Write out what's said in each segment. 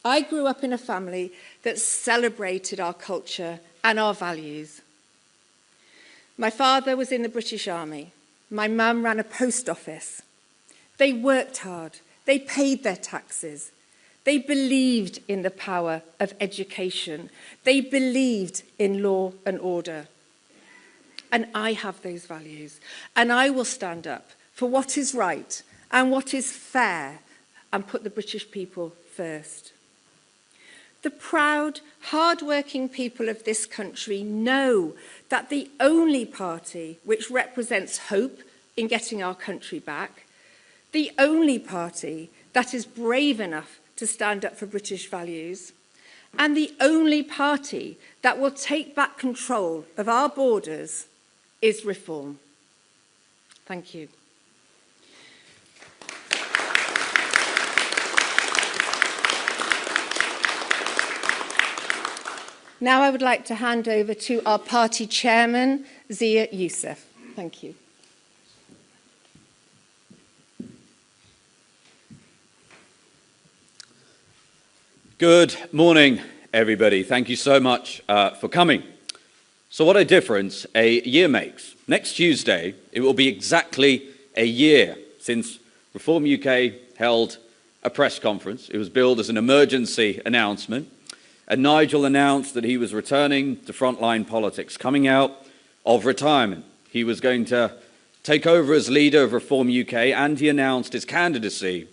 I grew up in a family that celebrated our culture and our values. My father was in the British Army. My mum ran a post office. They worked hard. They paid their taxes. They believed in the power of education. They believed in law and order. And I have those values. And I will stand up for what is right and what is fair and put the British people first. The proud, hard-working people of this country know that the only party which represents hope in getting our country back, the only party that is brave enough to stand up for British values, and the only party that will take back control of our borders is Reform. Thank you. Now I would like to hand over to our party chairman, Zia Youssef. Thank you. Good morning, everybody. Thank you so much for coming. So what a difference a year makes. Next Tuesday, it will be exactly a year since Reform UK held a press conference. It was billed as an emergency announcement. And Nigel announced that he was returning to frontline politics, coming out of retirement. He was going to take over as leader of Reform UK, and he announced his candidacy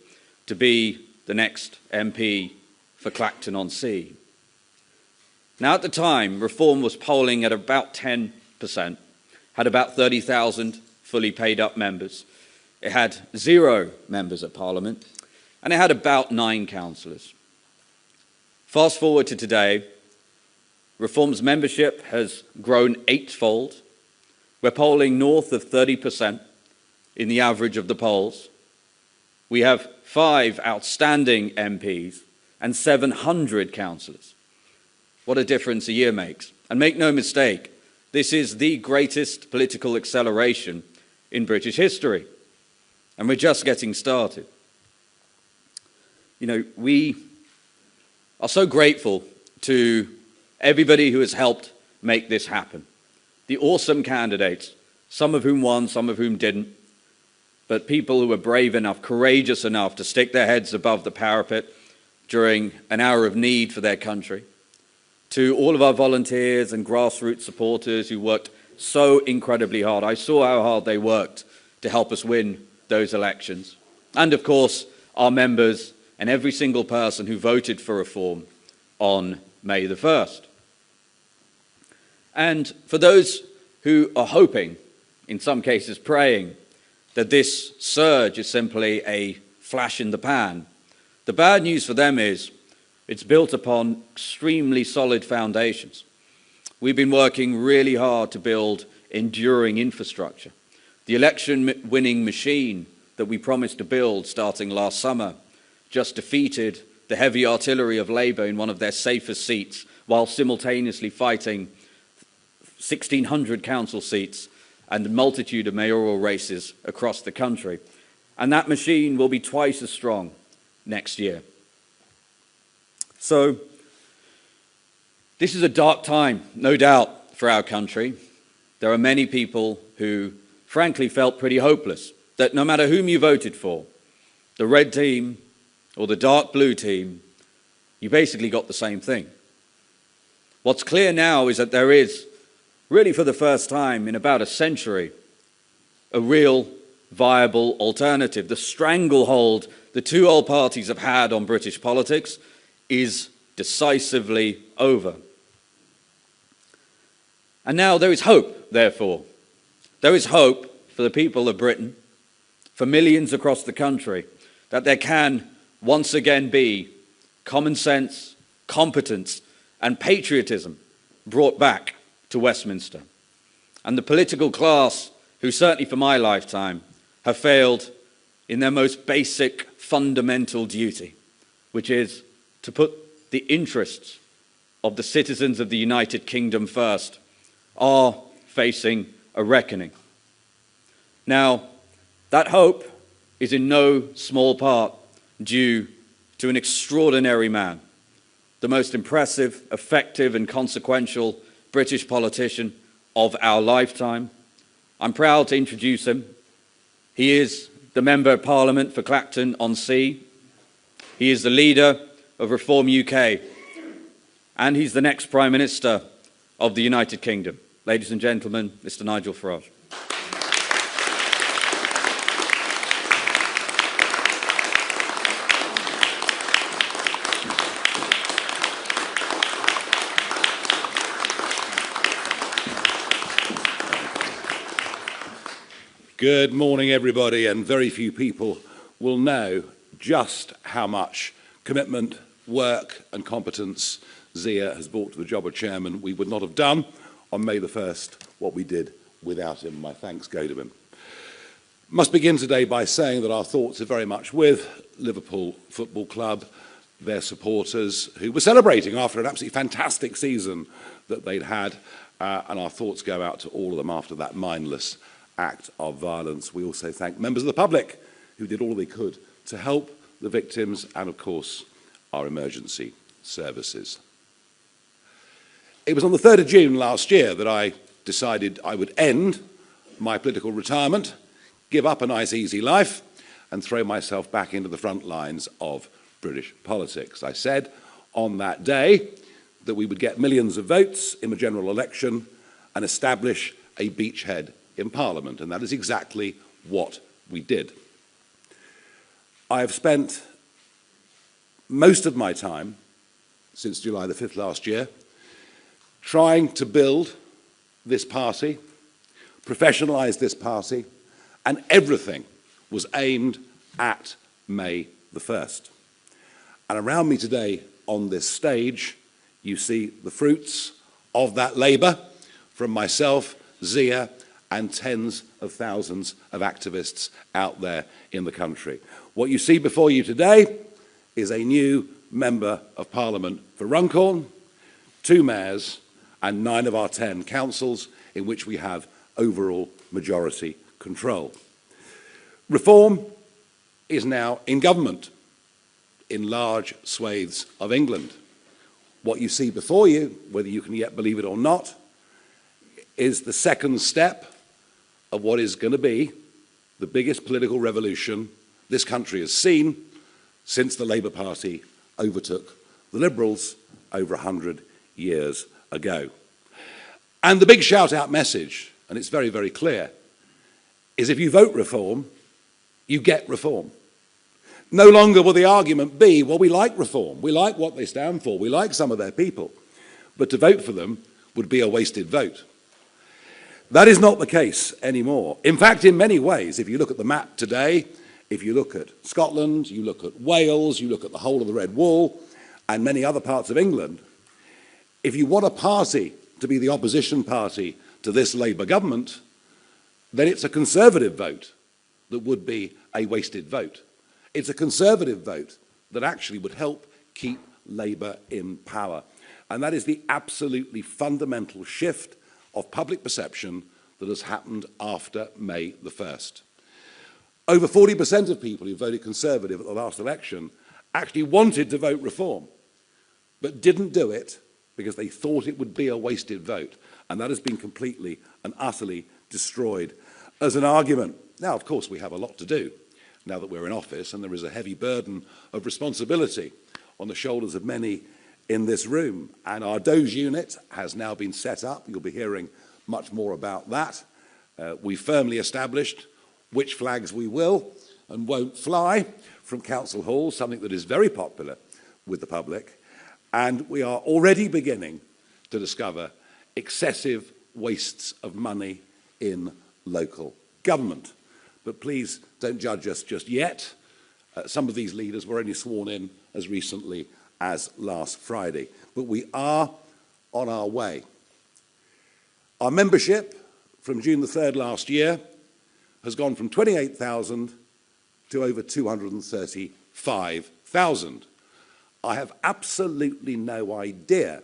to be the next MP for Clacton-on-Sea. Now, at the time, Reform was polling at about 10%, had about 30,000 fully paid up members. It had 0 members at Parliament, and it had about 9 councillors. Fast forward to today, Reform's membership has grown 8-fold. We're polling north of 30% in the average of the polls. We have 5 outstanding MPs and 700 councillors. What a difference a year makes. And make no mistake, this is the greatest political acceleration in British history. And we're just getting started. You know, we are so grateful to everybody who has helped make this happen. The awesome candidates, some of whom won, some of whom didn't, but people who were brave enough, courageous enough to stick their heads above the parapet during an hour of need for their country. To all of our volunteers and grassroots supporters who worked so incredibly hard. I saw how hard they worked to help us win those elections. And of course, our members and every single person who voted for Reform on May the 1st. And for those who are hoping, in some cases praying, that this surge is simply a flash in the pan, the bad news for them is it's built upon extremely solid foundations. We've been working really hard to build enduring infrastructure. The election-winning machine that we promised to build starting last summer just defeated the heavy artillery of Labour in one of their safest seats while simultaneously fighting 1,600 council seats and a multitude of mayoral races across the country. And that machine will be twice as strong next year. So, this is a dark time, no doubt, for our country. There are many people who, frankly, felt pretty hopeless, that no matter whom you voted for, the red team or the dark blue team, you basically got the same thing. What's clear now is that there is, really for the first time in about a century, a real viable alternative. The stranglehold the two old parties have had on British politics is decisively over. And now there is hope, therefore. There is hope for the people of Britain, for millions across the country, that there can once again be common sense, competence, and patriotism brought back to Westminster. And the political class, who certainly for my lifetime have failed in their most basic fundamental duty, which is to put the interests of the citizens of the United Kingdom first, are facing a reckoning. Now, that hope is in no small part due to an extraordinary man, the most impressive, effective and consequential British politician of our lifetime. I'm proud to introduce him. He is the Member of Parliament for Clacton-on-Sea. He is the leader of Reform UK, and he's the next Prime Minister of the United Kingdom. Ladies and gentlemen, Mr. Nigel Farage. Good morning, everybody, and very few people will know just how much commitment, work and competence Zia has brought to the job of chairman. We would not have done on May the 1st what we did without him. My thanks go to him. Must begin today by saying that our thoughts are very much with Liverpool Football Club, their supporters, who were celebrating after an absolutely fantastic season that they'd had, and our thoughts go out to all of them after that mindless act of violence. We also thank members of the public who did all they could to help the victims and, of course, our emergency services. It was on the 3rd of June last year that I decided I would end my political retirement, give up a nice easy life and throw myself back into the front lines of British politics. I said on that day that we would get millions of votes in the general election and establish a beachhead in Parliament, and that is exactly what we did. I have spent most of my time, since July the 5th last year, trying to build this party, professionalise this party, and everything was aimed at May the 1st. And around me today on this stage, you see the fruits of that labour from myself, Zia, and tens of thousands of activists out there in the country. What you see before you today is a new Member of Parliament for Runcorn, 2 mayors and 9 of our 10 councils in which we have overall majority control. Reform is now in government in large swathes of England. What you see before you, whether you can yet believe it or not, is the second step of what is going to be the biggest political revolution this country has seen since the Labour Party overtook the Liberals over 100 years ago. And the big shout-out message, and it's very, very clear, is if you vote reform, you get reform. No longer will the argument be, well, we like reform, we like what they stand for, we like some of their people, but to vote for them would be a wasted vote. That is not the case anymore. In fact, in many ways, if you look at the map today, if you look at Scotland, you look at Wales, you look at the whole of the Red Wall and many other parts of England, if you want a party to be the opposition party to this Labour government, then it's a Conservative vote that would be a wasted vote. It's a Conservative vote that actually would help keep Labour in power. And that is the absolutely fundamental shift of public perception that has happened after May the 1st. Over 40% of people who voted Conservative at the last election actually wanted to vote reform, but didn't do it because they thought it would be a wasted vote. And that has been completely and utterly destroyed as an argument. Now, of course, we have a lot to do now that we're in office, and there is a heavy burden of responsibility on the shoulders of many in this room. And our DOGE unit has now been set up. You'll be hearing much more about that. We firmly established which flags we will and won't fly from council halls, something that is very popular with the public. And we are already beginning to discover excessive wastes of money in local government. But please don't judge us just yet. Some of these leaders were only sworn in as recently as last Friday. But we are on our way. Our membership from June the 3rd last year has gone from 28,000 to over 235,000. I have absolutely no idea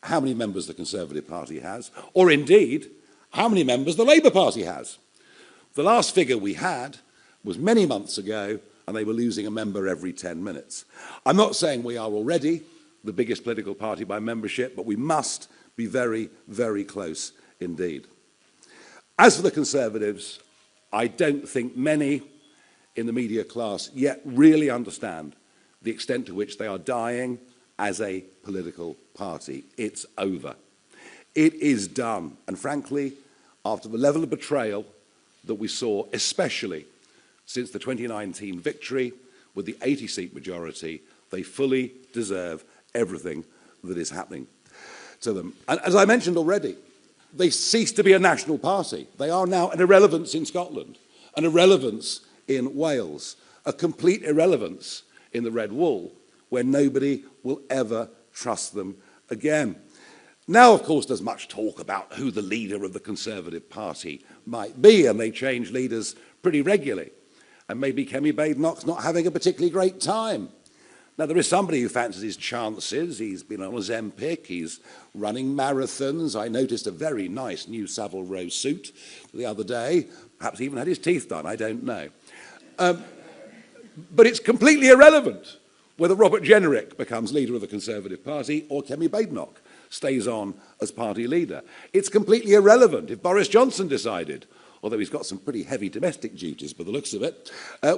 how many members the Conservative Party has, or indeed, how many members the Labour Party has. The last figure we had was many months ago, and they were losing a member every 10 minutes. I'm not saying we are already the biggest political party by membership, but we must be very, very close indeed. As for the Conservatives, I don't think many in the media class yet really understand the extent to which they are dying as a political party. It's over. It is done. And frankly, after the level of betrayal that we saw, especially since the 2019 victory with the 80-seat majority, they fully deserve everything that is happening to them. And as I mentioned already, they cease to be a national party. They are now an irrelevance in Scotland, an irrelevance in Wales, a complete irrelevance in the Red Wall, where nobody will ever trust them again. Now, of course, there's much talk about who the leader of the Conservative Party might be, and they change leaders pretty regularly. And maybe Kemi Badenoch's not having a particularly great time. Now, there is somebody who fancies his chances. He's been on Ozempic, he's running marathons. I noticed a very nice new Savile Row suit the other day. Perhaps he even had his teeth done, I don't know. But it's completely irrelevant whether Robert Jenrick becomes leader of the Conservative Party or Kemi Badenoch stays on as party leader. It's completely irrelevant if Boris Johnson decided, although he's got some pretty heavy domestic duties by the looks of it,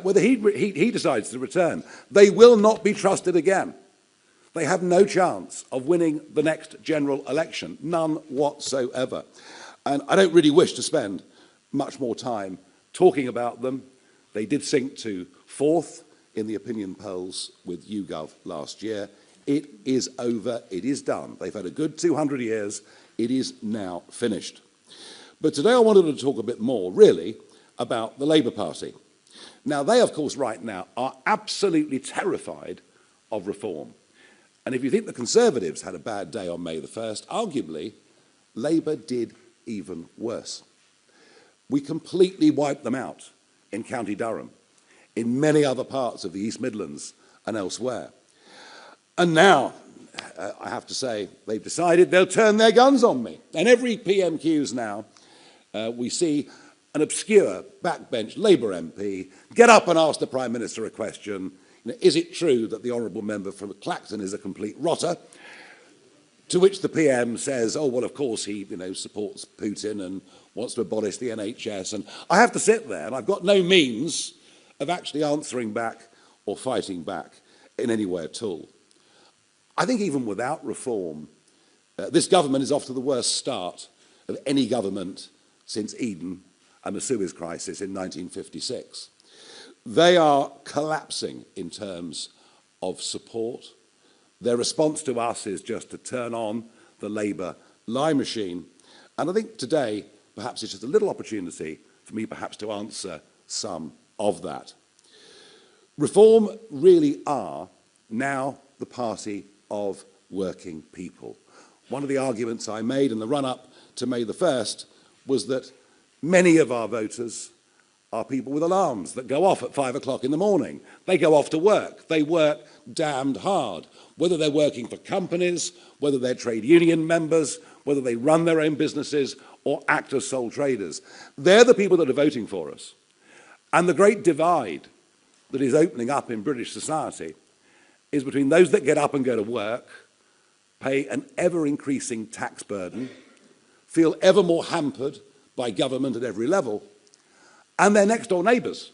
whether he decides to return. They will not be trusted again. They have no chance of winning the next general election, none whatsoever. And I don't really wish to spend much more time talking about them. They did sink to 4th in the opinion polls with YouGov last year. It is over, it is done. They've had a good 200 years, it is now finished. But today I wanted to talk a bit more, really, about the Labour Party. Now, they, of course, right now are absolutely terrified of reform. And if you think the Conservatives had a bad day on May the 1st, arguably, Labour did even worse. We completely wiped them out in County Durham, in many other parts of the East Midlands and elsewhere. And now, I have to say, they've decided they'll turn their guns on me. And every PMQs now, we see an obscure backbench Labour MP get up and ask the Prime Minister a question. You know, is it true that the honourable member from Clacton is a complete rotter? To which the PM says, oh, well, of course he supports Putin and wants to abolish the NHS. And I have to sit there, and I've got no means of actually answering back or fighting back in any way at all. I think even without reform, this government is off to the worst start of any government since Eden and the Suez Crisis in 1956. They are collapsing in terms of support. Their response to us is just to turn on the Labour lie machine. And I think today, perhaps it's just a little opportunity for me perhaps to answer some of that. Reform really are now the party of working people. One of the arguments I made in the run-up to May the 1st was that many of our voters are people with alarms that go off at 5 o'clock in the morning. They go off to work. They work damned hard, whether they're working for companies, whether they're trade union members, whether they run their own businesses or act as sole traders. They're the people that are voting for us. And the great divide that is opening up in British society is between those that get up and go to work, pay an ever-increasing tax burden, feel ever more hampered by government at every level, and their next-door neighbours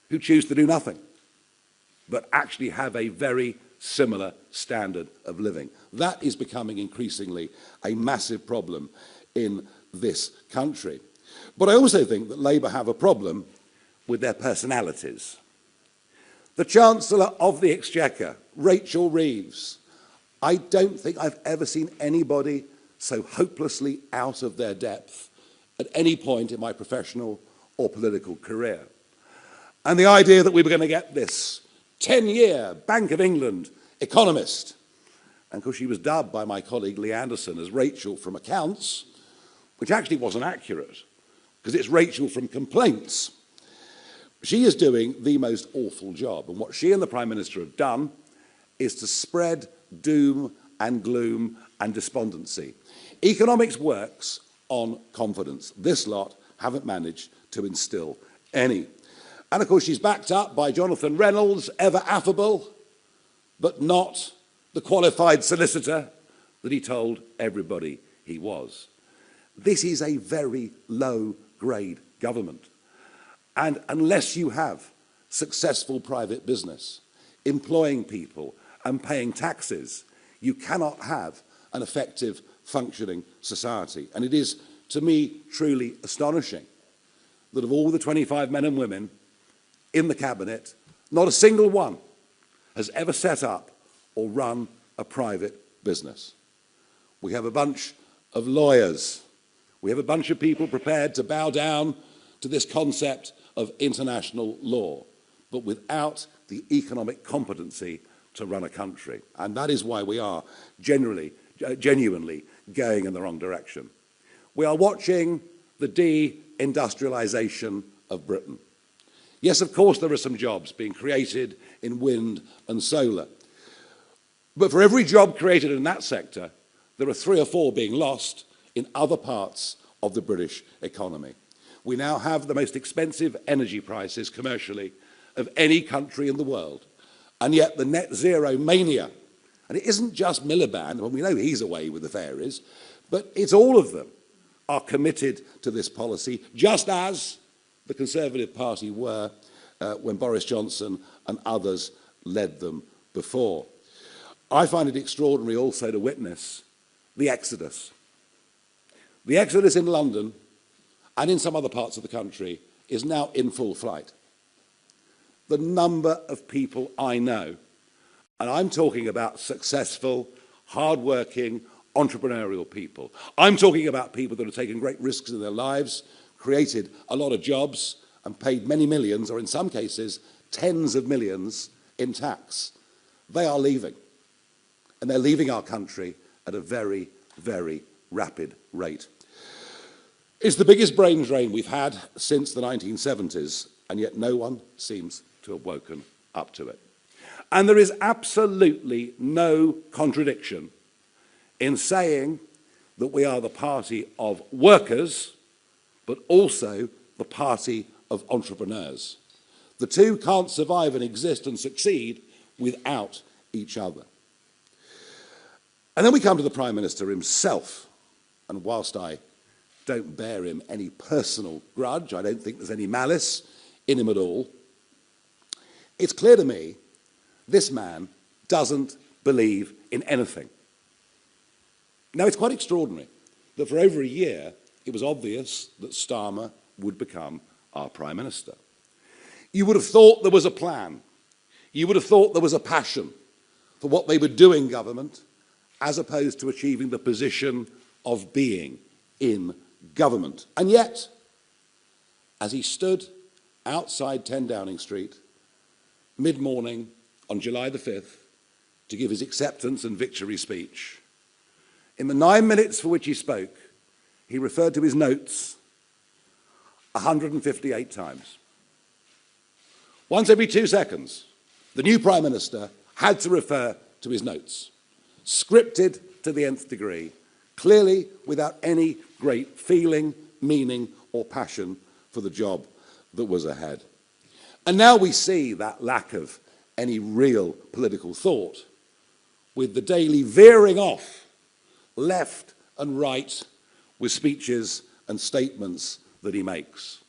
who choose to do nothing, but actually have a very similar standard of living. That is becoming increasingly a massive problem in this country. But I also think that Labour have a problem with their personalities. The Chancellor of the Exchequer, Rachel Reeves, I don't think I've ever seen anybody so hopelessly out of their depth at any point in my professional or political career. And the idea that we were going to get this 10-year Bank of England economist, and of course she was dubbed by my colleague Lee Anderson as Rachel from accounts, which actually wasn't accurate, because it's Rachel from complaints. She is doing the most awful job, and what she and the Prime Minister have done is to spread doom and gloom and despondency. Economics works on confidence. This lot haven't managed to instill any. And of course she's backed up by Jonathan Reynolds, ever affable, but not the the qualified solicitor that he told everybody he was. This is a very low-grade government. And unless you have successful private business, employing people and paying taxes, you cannot have an effective, functioning society. And it is, to me, truly astonishing that of all the 25 men and women in the cabinet, not a single one has ever set up or run a private business. We have a bunch of lawyers. We have a bunch of people prepared to bow down to this concept of international law, but without the economic competency to run a country. And that is why we are genuinely going in the wrong direction. We are watching the de-industrialisation of Britain. Yes, of course, there are some jobs being created in wind and solar. But for every job created in that sector, there are 3 or 4 being lost in other parts of the British economy. We now have the most expensive energy prices commercially of any country in the world. And yet the net zero mania, and it isn't just Miliband, well, we know he's away with the fairies, but it's all of them are committed to this policy, just as the Conservative Party were when Boris Johnson and others led them before. I find it extraordinary also to witness the exodus. The exodus in London and in some other parts of the country is now in full flight. The number of people I know, and I'm talking about successful, hard-working, entrepreneurial people. I'm talking about people that have taken great risks in their lives, created a lot of jobs, and paid many millions, or in some cases, tens of millions in tax. They are leaving. And they're leaving our country at a very, very rapid rate. It's the biggest brain drain we've had since the 1970s, and yet no one seems to have woken up to it. And there is absolutely no contradiction in saying that we are the party of workers, but also the party of entrepreneurs. The two can't survive and exist and succeed without each other. And then we come to the Prime Minister himself, and whilst I don't bear him any personal grudge, I don't think there's any malice in him at all, it's clear to me this man doesn't believe in anything. Now, it's quite extraordinary that for over a year it was obvious that Starmer would become our Prime Minister. You would have thought there was a plan. You would have thought there was a passion for what they would do in government, as opposed to achieving the position of being in government. And yet, as he stood outside 10 Downing Street, mid-morning on July the 5th, to give his acceptance and victory speech, in the 9 minutes for which he spoke, he referred to his notes 158 times. Once every 2 seconds, the new Prime Minister had to refer to his notes, scripted to the nth degree, clearly without any great feeling, meaning, or passion for the job that was ahead. And now we see that lack of any real political thought with the daily veering off left and right with speeches and statements that he makes.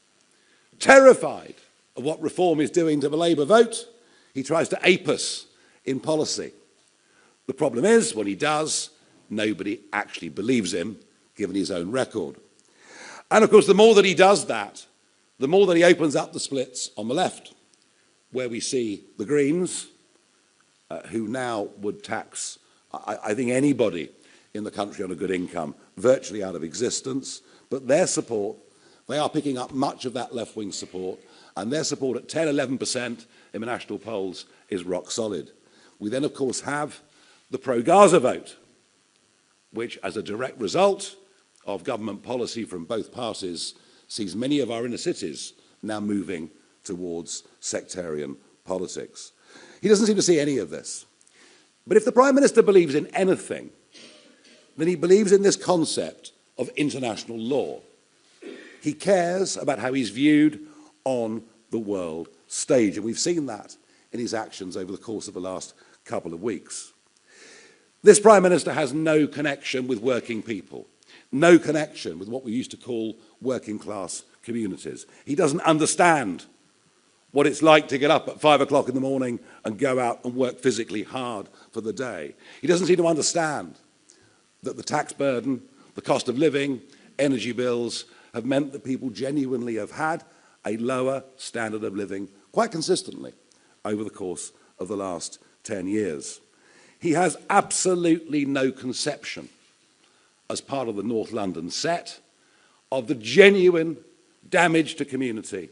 Terrified of what reform is doing to the Labour vote, he tries to ape us in policy. The problem is, when he does, nobody actually believes him, given his own record. And of course, the more that he does that, the more that he opens up the splits on the left, where we see the Greens, who now would tax, I think, anybody in the country on a good income virtually out of existence. But their support, they are picking up much of that left-wing support, and their support at 10, 11% in the national polls is rock solid. We then, of course, have the pro-Gaza vote, which, as a direct result of government policy from both parties, sees many of our inner cities now moving towards sectarian politics. He doesn't seem to see any of this. But if the Prime Minister believes in anything, then he believes in this concept of international law. He cares about how he's viewed on the world stage, and we've seen that in his actions over the course of the last couple of weeks. This Prime Minister has no connection with working people, no connection with what we used to call working class communities. He doesn't understand what it's like to get up at 5 o'clock in the morning and go out and work physically hard for the day. He doesn't seem to understand that the tax burden, the cost of living, energy bills have meant that people genuinely have had a lower standard of living quite consistently over the course of the last 10 years. He has absolutely no conception, as part of the North London set, of the genuine damage to community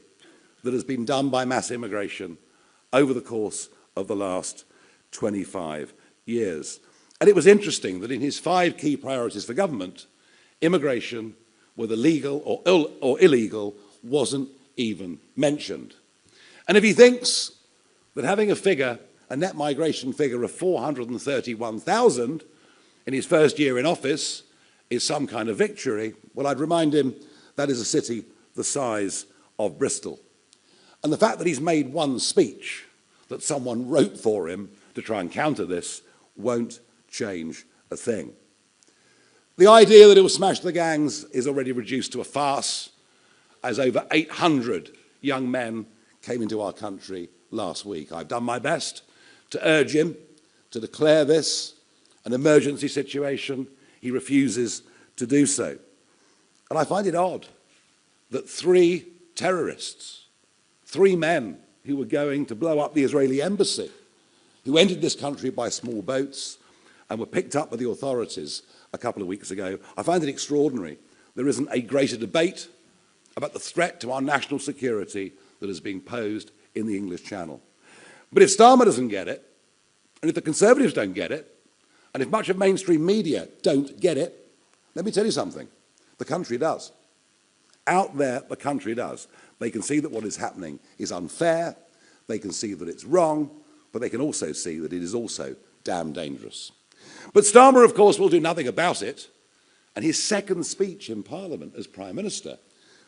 that has been done by mass immigration over the course of the last 25 years. And it was interesting that in his 5 key priorities for government, immigration, whether legal or illegal, wasn't even mentioned. And if he thinks that having a net migration figure of 431,000 in his first year in office is some kind of victory, well, I'd remind him that is a city the size of Bristol. And the fact that he's made one speech that someone wrote for him to try and counter this won't change a thing. The idea that it will smash the gangs is already reduced to a farce, as over 800 young men came into our country last week. I've done my best to urge him to declare this an emergency situation. He refuses to do so. And I find it odd that 3 terrorists, 3 men who were going to blow up the Israeli embassy, who entered this country by small boats and were picked up by the authorities a couple of weeks ago. I find it extraordinary there isn't a greater debate about the threat to our national security that is being posed in the English Channel. But if Starmer doesn't get it, and if the Conservatives don't get it, and if much of mainstream media don't get it, let me tell you something, the country does. Out there, the country does. They can see that what is happening is unfair, they can see that it's wrong, but they can also see that it is also damn dangerous. But Starmer, of course, will do nothing about it, and his second speech in Parliament as Prime Minister,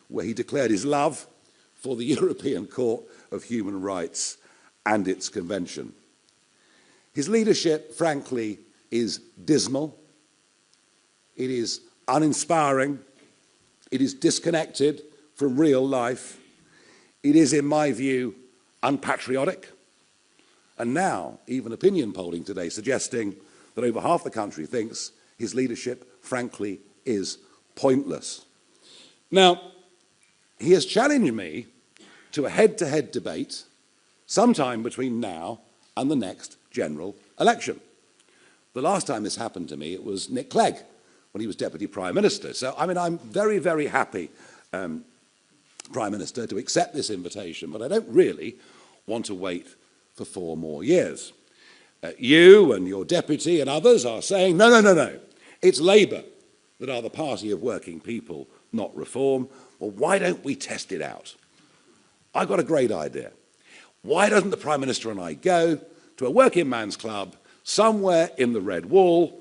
where he declared his love for the European Court of Human Rights and its convention. His leadership, frankly, is dismal, it is uninspiring, it is disconnected from real life, it is, in my view, unpatriotic, and now even opinion polling today suggesting that over half the country thinks his leadership, frankly, is pointless. Now, he has challenged me to a head-to-head debate sometime between now and the next general election. The last time this happened to me, it was Nick Clegg, when he was Deputy Prime Minister. So, I mean, I'm very, very happy, Prime Minister, to accept this invitation, but I don't really want to wait for 4 more years. You and your deputy and others are saying, no, no, no, no, it's Labour that are the party of working people, not Reform. Well, why don't we test it out? I've got a great idea. Why doesn't the Prime Minister and I go to a working man's club somewhere in the Red Wall,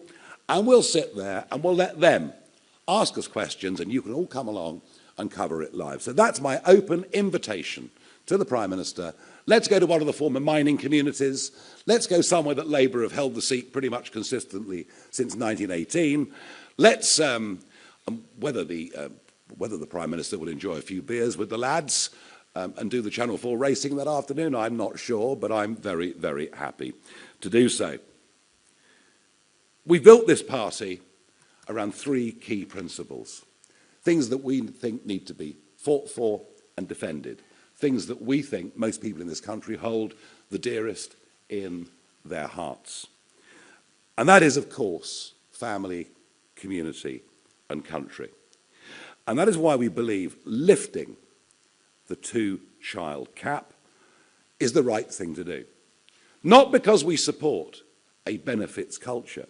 and we'll sit there and we'll let them ask us questions, and you can all come along and cover it live. So that's my open invitation to the Prime Minister. Let's go to one of the former mining communities. Let's go somewhere that Labour have held the seat pretty much consistently since 1918. Let's, whether the Prime Minister will enjoy a few beers with the lads and do the Channel 4 racing that afternoon, I'm not sure, but I'm very, very happy to do so. We built this party around 3 key principles, things that we think need to be fought for and defended, things that we think most people in this country hold the dearest in their hearts. And that is, of course, family, community, and country. And that is why we believe lifting the 2-child cap is the right thing to do. Not because we support a benefits culture,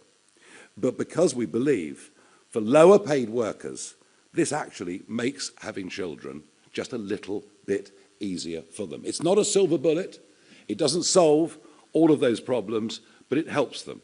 but because we believe for lower paid workers, this actually makes having children just a little bit easier for them. It's not a silver bullet. It doesn't solve all of those problems, but it helps them.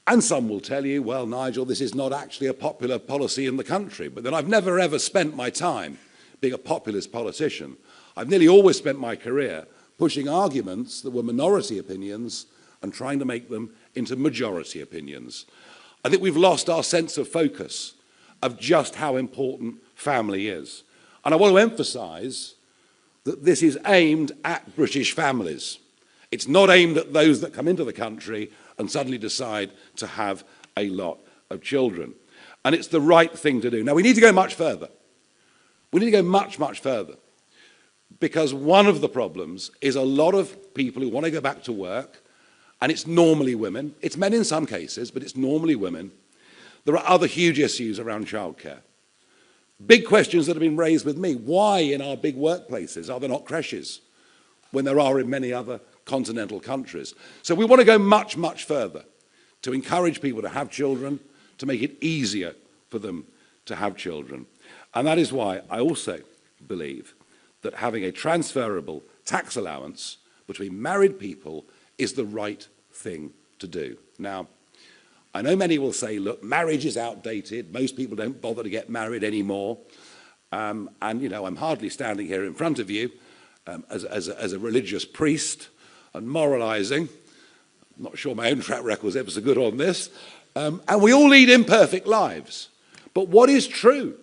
And some will tell you, well, Nigel, this is not actually a popular policy in the country. But then I've never, ever spent my time being a populist politician. I've nearly always spent my career pushing arguments that were minority opinions and trying to make them into majority opinions. I think we've lost our sense of focus of just how important family is. And I want to emphasise that this is aimed at British families. It's not aimed at those that come into the country and suddenly decide to have a lot of children. And it's the right thing to do. Now, we need to go much further. We need to go much, much further. Because one of the problems is a lot of people who want to go back to work, and it's normally women. It's men in some cases, but it's normally women. There are other huge issues around childcare. Big questions that have been raised with me. Why in our big workplaces are there not creches when there are in many other continental countries? So we want to go much, much further to encourage people to have children, to make it easier for them to have children. And that is why I also believe that having a transferable tax allowance between married people is the right thing to do. Now, I know many will say, look, marriage is outdated. Most people don't bother to get married anymore. And, you know, I'm hardly standing here in front of you as a religious priest and moralising. I'm not sure my own track record is ever so good on this. And we all lead imperfect lives. But what is true,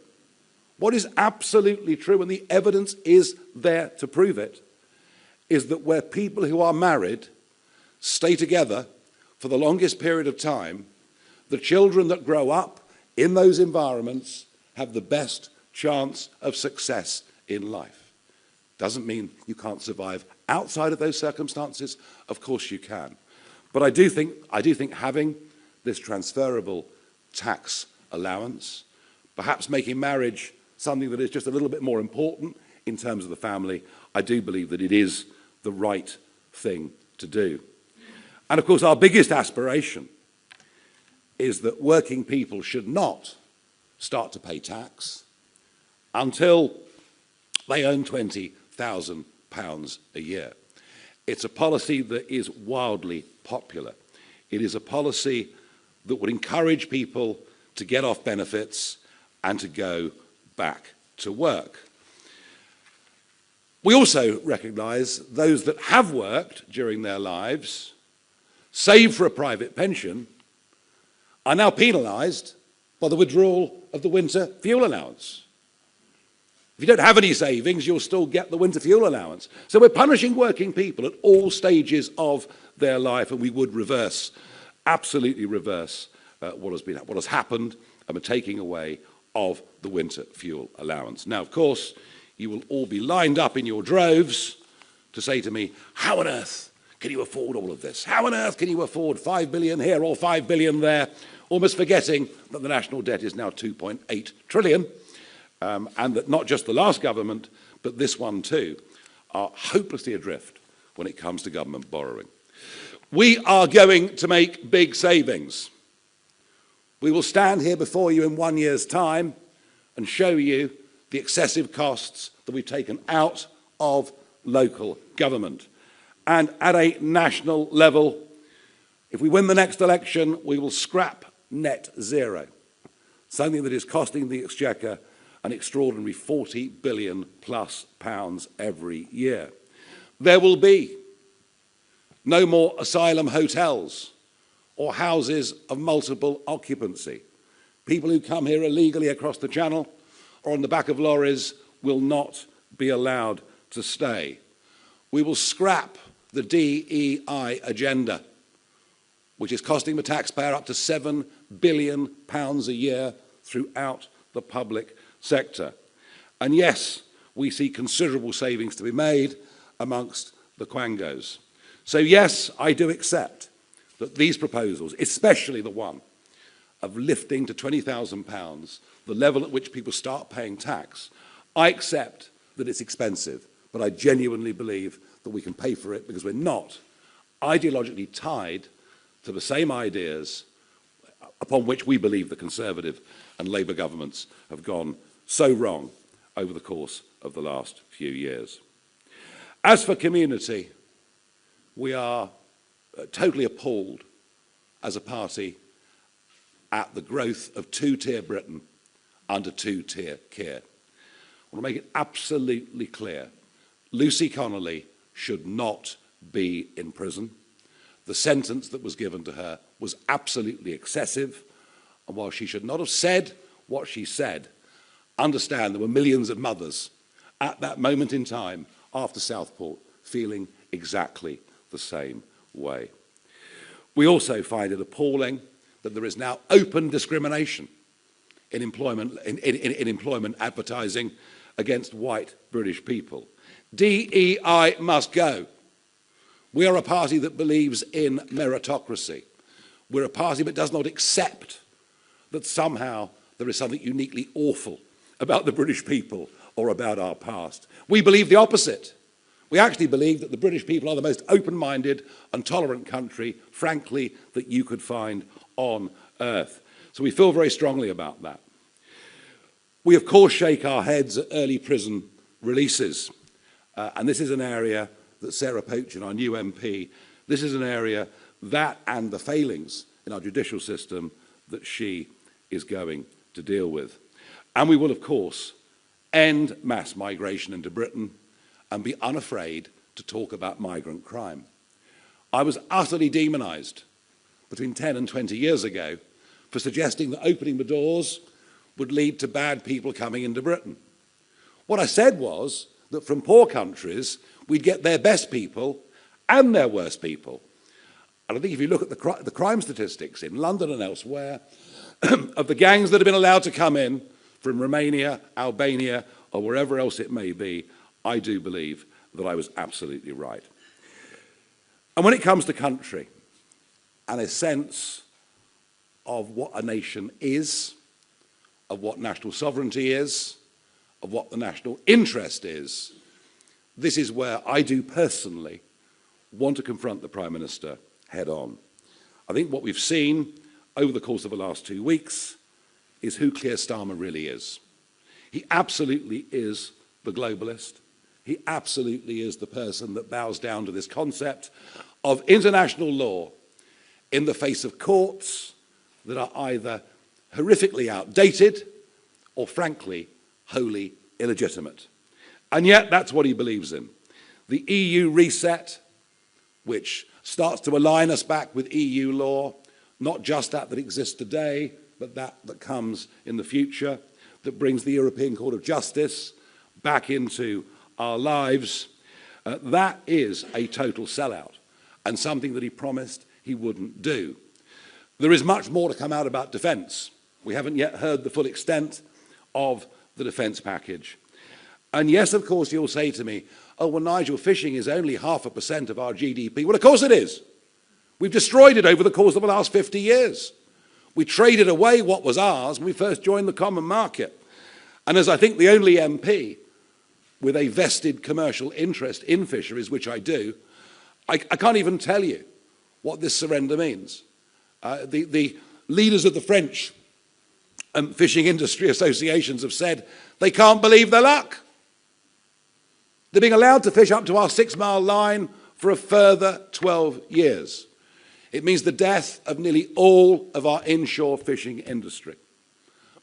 what is absolutely true, and the evidence is there to prove it, is that where people who are married stay together for the longest period of time, the children that grow up in those environments have the best chance of success in life. Doesn't mean you can't survive outside of those circumstances. Of course you can. But I do think having this transferable tax allowance, perhaps making marriage something that is just a little bit more important in terms of the family, I do believe that it is the right thing to do. And of course, our biggest aspiration is that working people should not start to pay tax until they earn £20,000 a year. It's a policy that is wildly popular. It is a policy that would encourage people to get off benefits and to go back to work. We also recognise those that have worked during their lives, saved for a private pension, are now penalised by the withdrawal of the winter fuel allowance. If you don't have any savings, you'll still get the winter fuel allowance. So we're punishing working people at all stages of their life, and we would reverse, absolutely reverse what has happened, and we're taking away of the winter fuel allowance. Now, of course, you will all be lined up in your droves to say to me, how on earth can you afford all of this? How on earth can you afford 5 billion here or 5 billion there? Almost forgetting that the national debt is now 2.8 trillion, and that not just the last government, but this one too, are hopelessly adrift when it comes to government borrowing. We are going to make big savings. We will stand here before you in 1 year's time and show you the excessive costs that we've taken out of local government. And at a national level, if we win the next election, we will scrap net zero, something that is costing the Exchequer an extraordinary £40 billion plus every year. There will be no more asylum hotels or houses of multiple occupancy. People who come here illegally across the channel or on the back of lorries will not be allowed to stay. We will scrap the DEI agenda, which is costing the taxpayer up to £7 billion a year throughout the public sector. And yes, we see considerable savings to be made amongst the quangos. So yes, I do accept that these proposals, especially the one of lifting to £20,000 the level at which people start paying tax, I accept that it's expensive, but I genuinely believe that we can pay for it because we're not ideologically tied to the same ideas upon which we believe the Conservative and Labour governments have gone so wrong over the course of the last few years. As for community, we are totally appalled as a party at the growth of two-tier Britain under two-tier Keir. I want to make it absolutely clear. Lucy Connolly should not be in prison. The sentence that was given to her was absolutely excessive, and while she should not have said what she said, understand there were millions of mothers at that moment in time after Southport feeling exactly the same way. We also find it appalling that there is now open discrimination in employment advertising against white British people. DEI must go. We are a party that believes in meritocracy. We're a party that does not accept that somehow there is something uniquely awful about the British people or about our past. We believe the opposite. We actually believe that the British people are the most open-minded and tolerant country, frankly, that you could find on earth. So we feel very strongly about that. We, of course, shake our heads at early prison releases. And this is an area that Sarah Poachin, our new MP, this is an area that and the failings in our judicial system that she is going to deal with. And we will, of course, end mass migration into Britain and be unafraid to talk about migrant crime. I was utterly demonised between 10 and 20 years ago for suggesting that opening the doors would lead to bad people coming into Britain. What I said was that from poor countries, we'd get their best people and their worst people. And I think if you look at the crime statistics in London and elsewhere, of the gangs that have been allowed to come in from Romania, Albania, or wherever else it may be, I do believe that I was absolutely right. And when it comes to country and a sense of what a nation is, of what national sovereignty is, of what the national interest is, this is where I do personally want to confront the Prime Minister head on. I think what we've seen over the course of the last 2 weeks is who Keir Starmer really is. He absolutely is the globalist. He absolutely is the person that bows down to this concept of international law in the face of courts that are either horrifically outdated or, frankly, wholly illegitimate. And yet that's what he believes in. The EU reset, which starts to align us back with EU law, not just that exists today, but that comes in the future, that brings the European Court of Justice back into our lives. That is a total sellout and something that he promised he wouldn't do. There is much more to come out about defence. We haven't yet heard the full extent of the defence package. And yes, of course, you'll say to me, oh, well, Nigel, fishing is only 0.5% of our GDP. Well, of course it is. We've destroyed it over the course of the last 50 years. We traded away what was ours when we first joined the common market. And as I think the only MP with a vested commercial interest in fisheries, which I do, I can't even tell you what this surrender means. The leaders of the French fishing industry associations have said they can't believe their luck. They're being allowed to fish up to our 6-mile line for a further 12 years. It means the death of nearly all of our inshore fishing industry.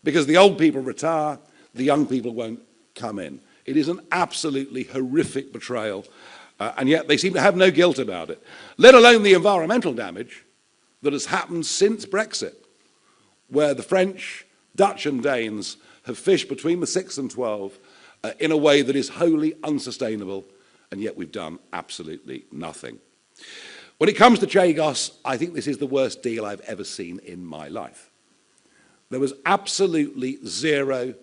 Because the old people retire, the young people won't come in. It is an absolutely horrific betrayal, and yet they seem to have no guilt about it, let alone the environmental damage that has happened since Brexit, where the French, Dutch and Danes have fished between the 6 and 12 in a way that is wholly unsustainable, and yet we've done absolutely nothing. When it comes to Chagos, I think this is the worst deal I've ever seen in my life. There was absolutely zero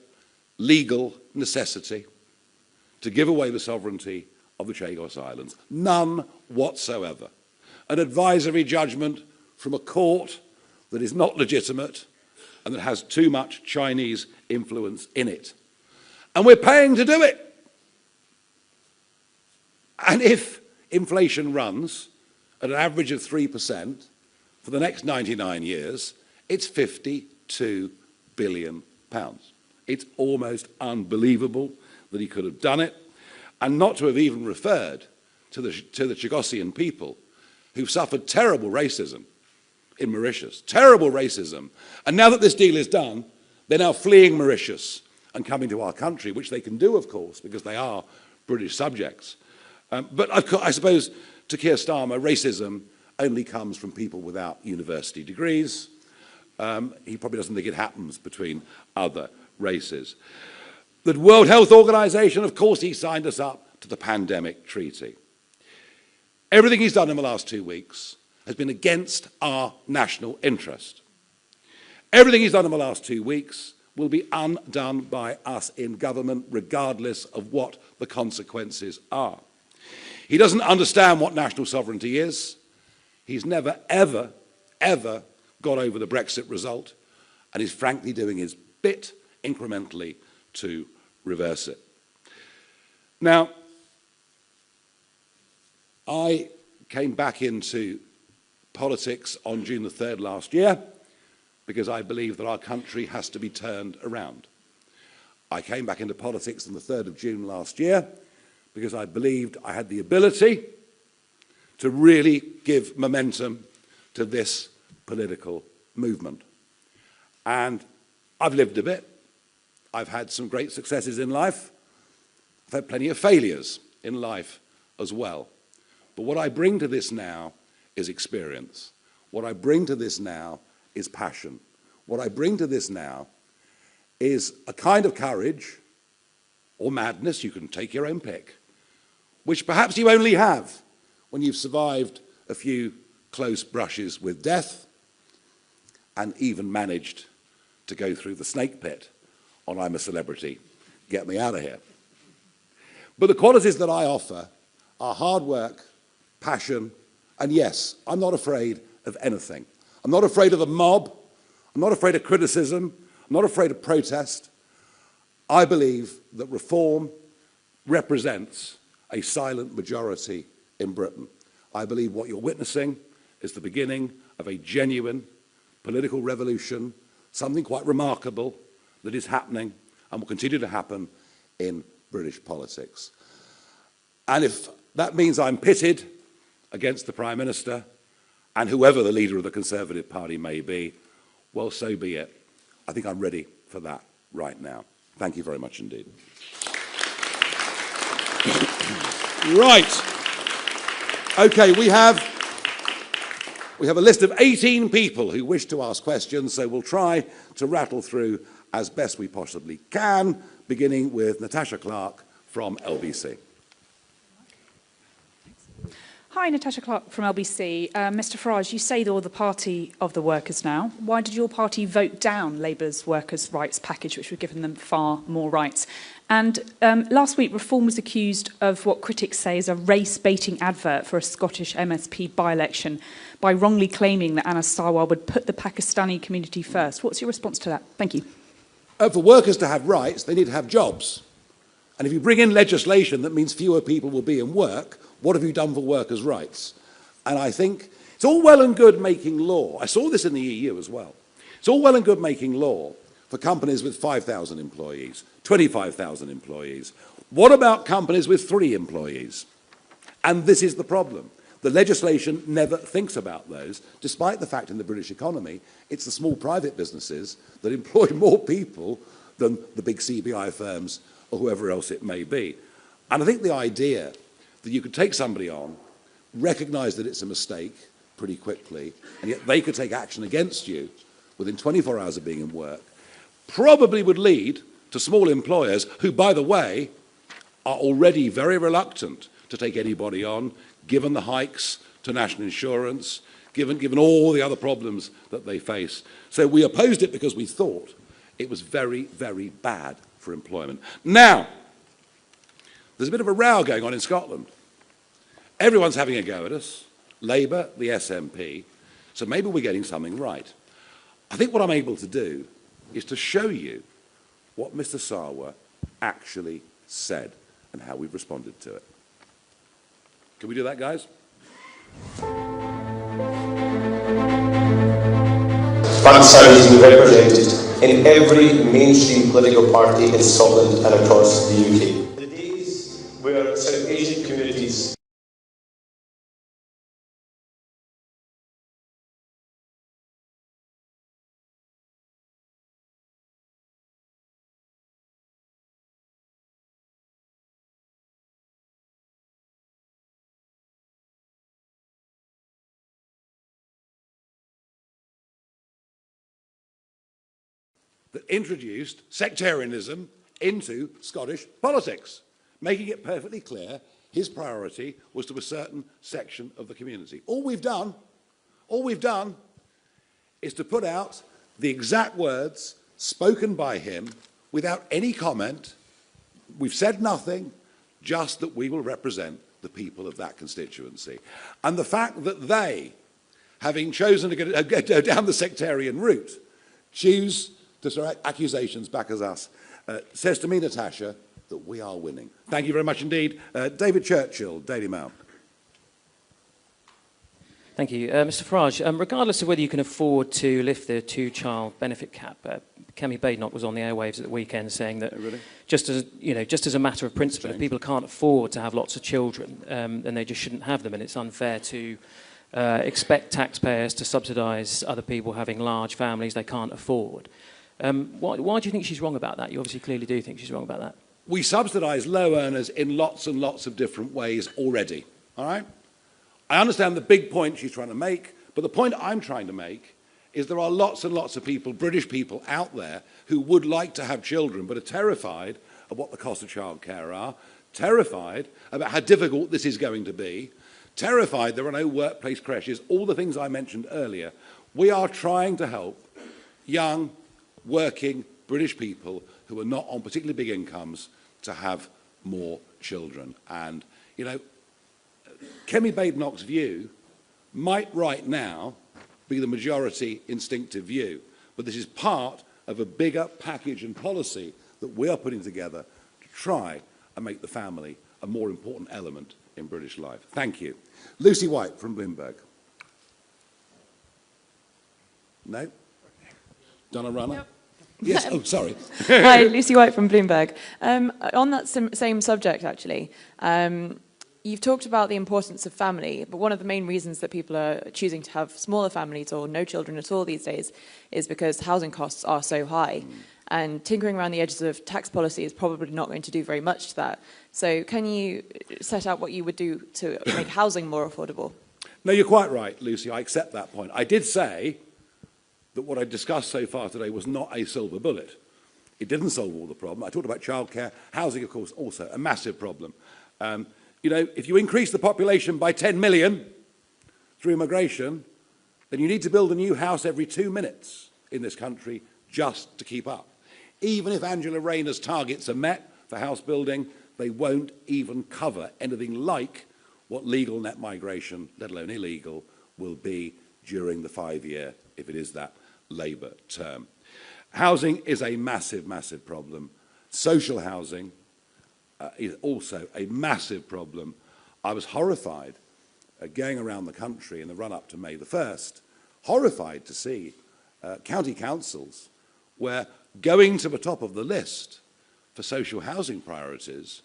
legal necessity to give away the sovereignty of the Chagos Islands. None whatsoever. An advisory judgment from a court that is not legitimate and that has too much Chinese influence in it. And we're paying to do it. And if inflation runs at an average of 3% for the next 99 years, it's £52 billion. It's almost unbelievable that he could have done it, and not to have even referred to the Chagosian people who've suffered terrible racism in Mauritius, terrible racism. And now that this deal is done, they're now fleeing Mauritius and coming to our country, which they can do, of course, because they are British subjects. But I suppose to Keir Starmer, racism only comes from people without university degrees. He probably doesn't think it happens between other races. The World Health Organization, of course, he signed us up to the pandemic treaty. Everything he's done in the last 2 weeks has been against our national interest. Everything he's done in the last 2 weeks will be undone by us in government, regardless of what the consequences are. He doesn't understand what national sovereignty is. He's never, ever, ever got over the Brexit result, and he's frankly doing his bit incrementally to reverse it. Now, I came back into politics on June the 3rd last year because I believe that our country has to be turned around. I came back into politics on the 3rd of June last year because I believed I had the ability to really give momentum to this political movement. And I've lived a bit. I've had some great successes in life. I've had plenty of failures in life as well. But what I bring to this now is experience. What I bring to this now is passion. What I bring to this now is a kind of courage or madness, you can take your own pick, which perhaps you only have when you've survived a few close brushes with death and even managed to go through the snake pit on I'm a Celebrity, get me out of here. But the qualities that I offer are hard work, passion, and yes, I'm not afraid of anything. I'm not afraid of the mob. I'm not afraid of criticism. I'm not afraid of protest. I believe that reform represents a silent majority in Britain. I believe what you're witnessing is the beginning of a genuine political revolution, something quite remarkable that is happening and will continue to happen in British politics. And if that means I'm pitted against the Prime Minister and whoever the leader of the Conservative Party may be, well, so be it. I think I'm ready for that right now. Thank you very much indeed. Right. Okay, we have a list of 18 people who wish to ask questions, so we'll try to rattle through as best we possibly can, beginning with Natasha Clark from LBC. Hi, Natasha Clark from LBC. Mr Farage, you say you're the party of the workers now. Why did your party vote down Labour's workers' rights package, which would have given them far more rights? And last week, Reform was accused of what critics say is a race-baiting advert for a Scottish MSP by-election by wrongly claiming that Anna Sarwar would put the Pakistani community first. What's your response to that? Thank you. For workers to have rights, they need to have jobs. And if you bring in legislation that means fewer people will be in work, what have you done for workers' rights? And I think it's all well and good making law. I saw this in the EU as well. It's all well and good making law for companies with 5,000 employees, 25,000 employees. What about companies with 3 employees? And this is the problem. The legislation never thinks about those, despite the fact in the British economy, it's the small private businesses that employ more people than the big CBI firms or whoever else it may be. And I think the idea that you could take somebody on, recognise that it's a mistake pretty quickly, and yet they could take action against you within 24 hours of being in work, probably would lead to small employers who, by the way, are already very reluctant to take anybody on, given the hikes to national insurance, given all the other problems that they face. So we opposed it because we thought it was very, very bad for employment. Now, there's a bit of a row going on in Scotland. Everyone's having a go at us, Labour, the SNP, so maybe we're getting something right. I think what I'm able to do is to show you what Mr Sarwar actually said and how we've responded to it. Can we do that, guys? Pakistanis will be represented in every mainstream political party in Scotland and across the UK. The days where South Asian communities that introduced sectarianism into Scottish politics, making it perfectly clear his priority was to a certain section of the community. All we've done is to put out the exact words spoken by him without any comment. We've said nothing, just that we will represent the people of that constituency. And the fact that they, having chosen to go down the sectarian route, choose to throw accusations back at us, says to me, Natasha, that we are winning. Thank you very much indeed. David Churchill, Daily Mail. Thank you. Mr Farage, regardless of whether you can afford to lift the two-child benefit cap, Kemi Badenoch was on the airwaves at the weekend saying that just as a matter of principle, if people can't afford to have lots of children, then they just shouldn't have them, and it's unfair to expect taxpayers to subsidise other people having large families they can't afford. Why do you think she's wrong about that? You obviously clearly do think she's wrong about that. We subsidise low earners in lots and lots of different ways already, all right? I understand the big point she's trying to make, but the point I'm trying to make is there are lots and lots of people, British people out there, who would like to have children but are terrified of what the costs of childcare are, terrified about how difficult this is going to be, terrified there are no workplace creches, all the things I mentioned earlier. We are trying to help young, working British people who are not on particularly big incomes to have more children. And, you know, Kemi Badenoch's view might right now be the majority instinctive view, but this is part of a bigger package and policy that we are putting together to try and make the family a more important element in British life. Thank you. Lucy White from Bloomberg. No? Donna Runner? Yep. Yes, oh, sorry. Hi, Lucy White from Bloomberg. On that same subject, actually, you've talked about the importance of family, but one of the main reasons that people are choosing to have smaller families or no children at all these days is because housing costs are so high. And tinkering around the edges of tax policy is probably not going to do very much to that. So can you set out what you would do to make housing more affordable? No, you're quite right, Lucy. I accept that point. I did say that what I discussed so far today was not a silver bullet. It didn't solve all the problem. I talked about childcare. Housing, of course, also a massive problem. You know, if you increase the population by 10 million through immigration, then you need to build a new house every 2 minutes in this country just to keep up. Even if Angela Rayner's targets are met for house building, they won't even cover anything like what legal net migration, let alone illegal, will be during the 5-year, if it is that, Labour term. Housing is a massive, massive problem. Social housing is also a massive problem. I was horrified going around the country in the run-up to May the 1st, horrified to see county councils where going to the top of the list for social housing priorities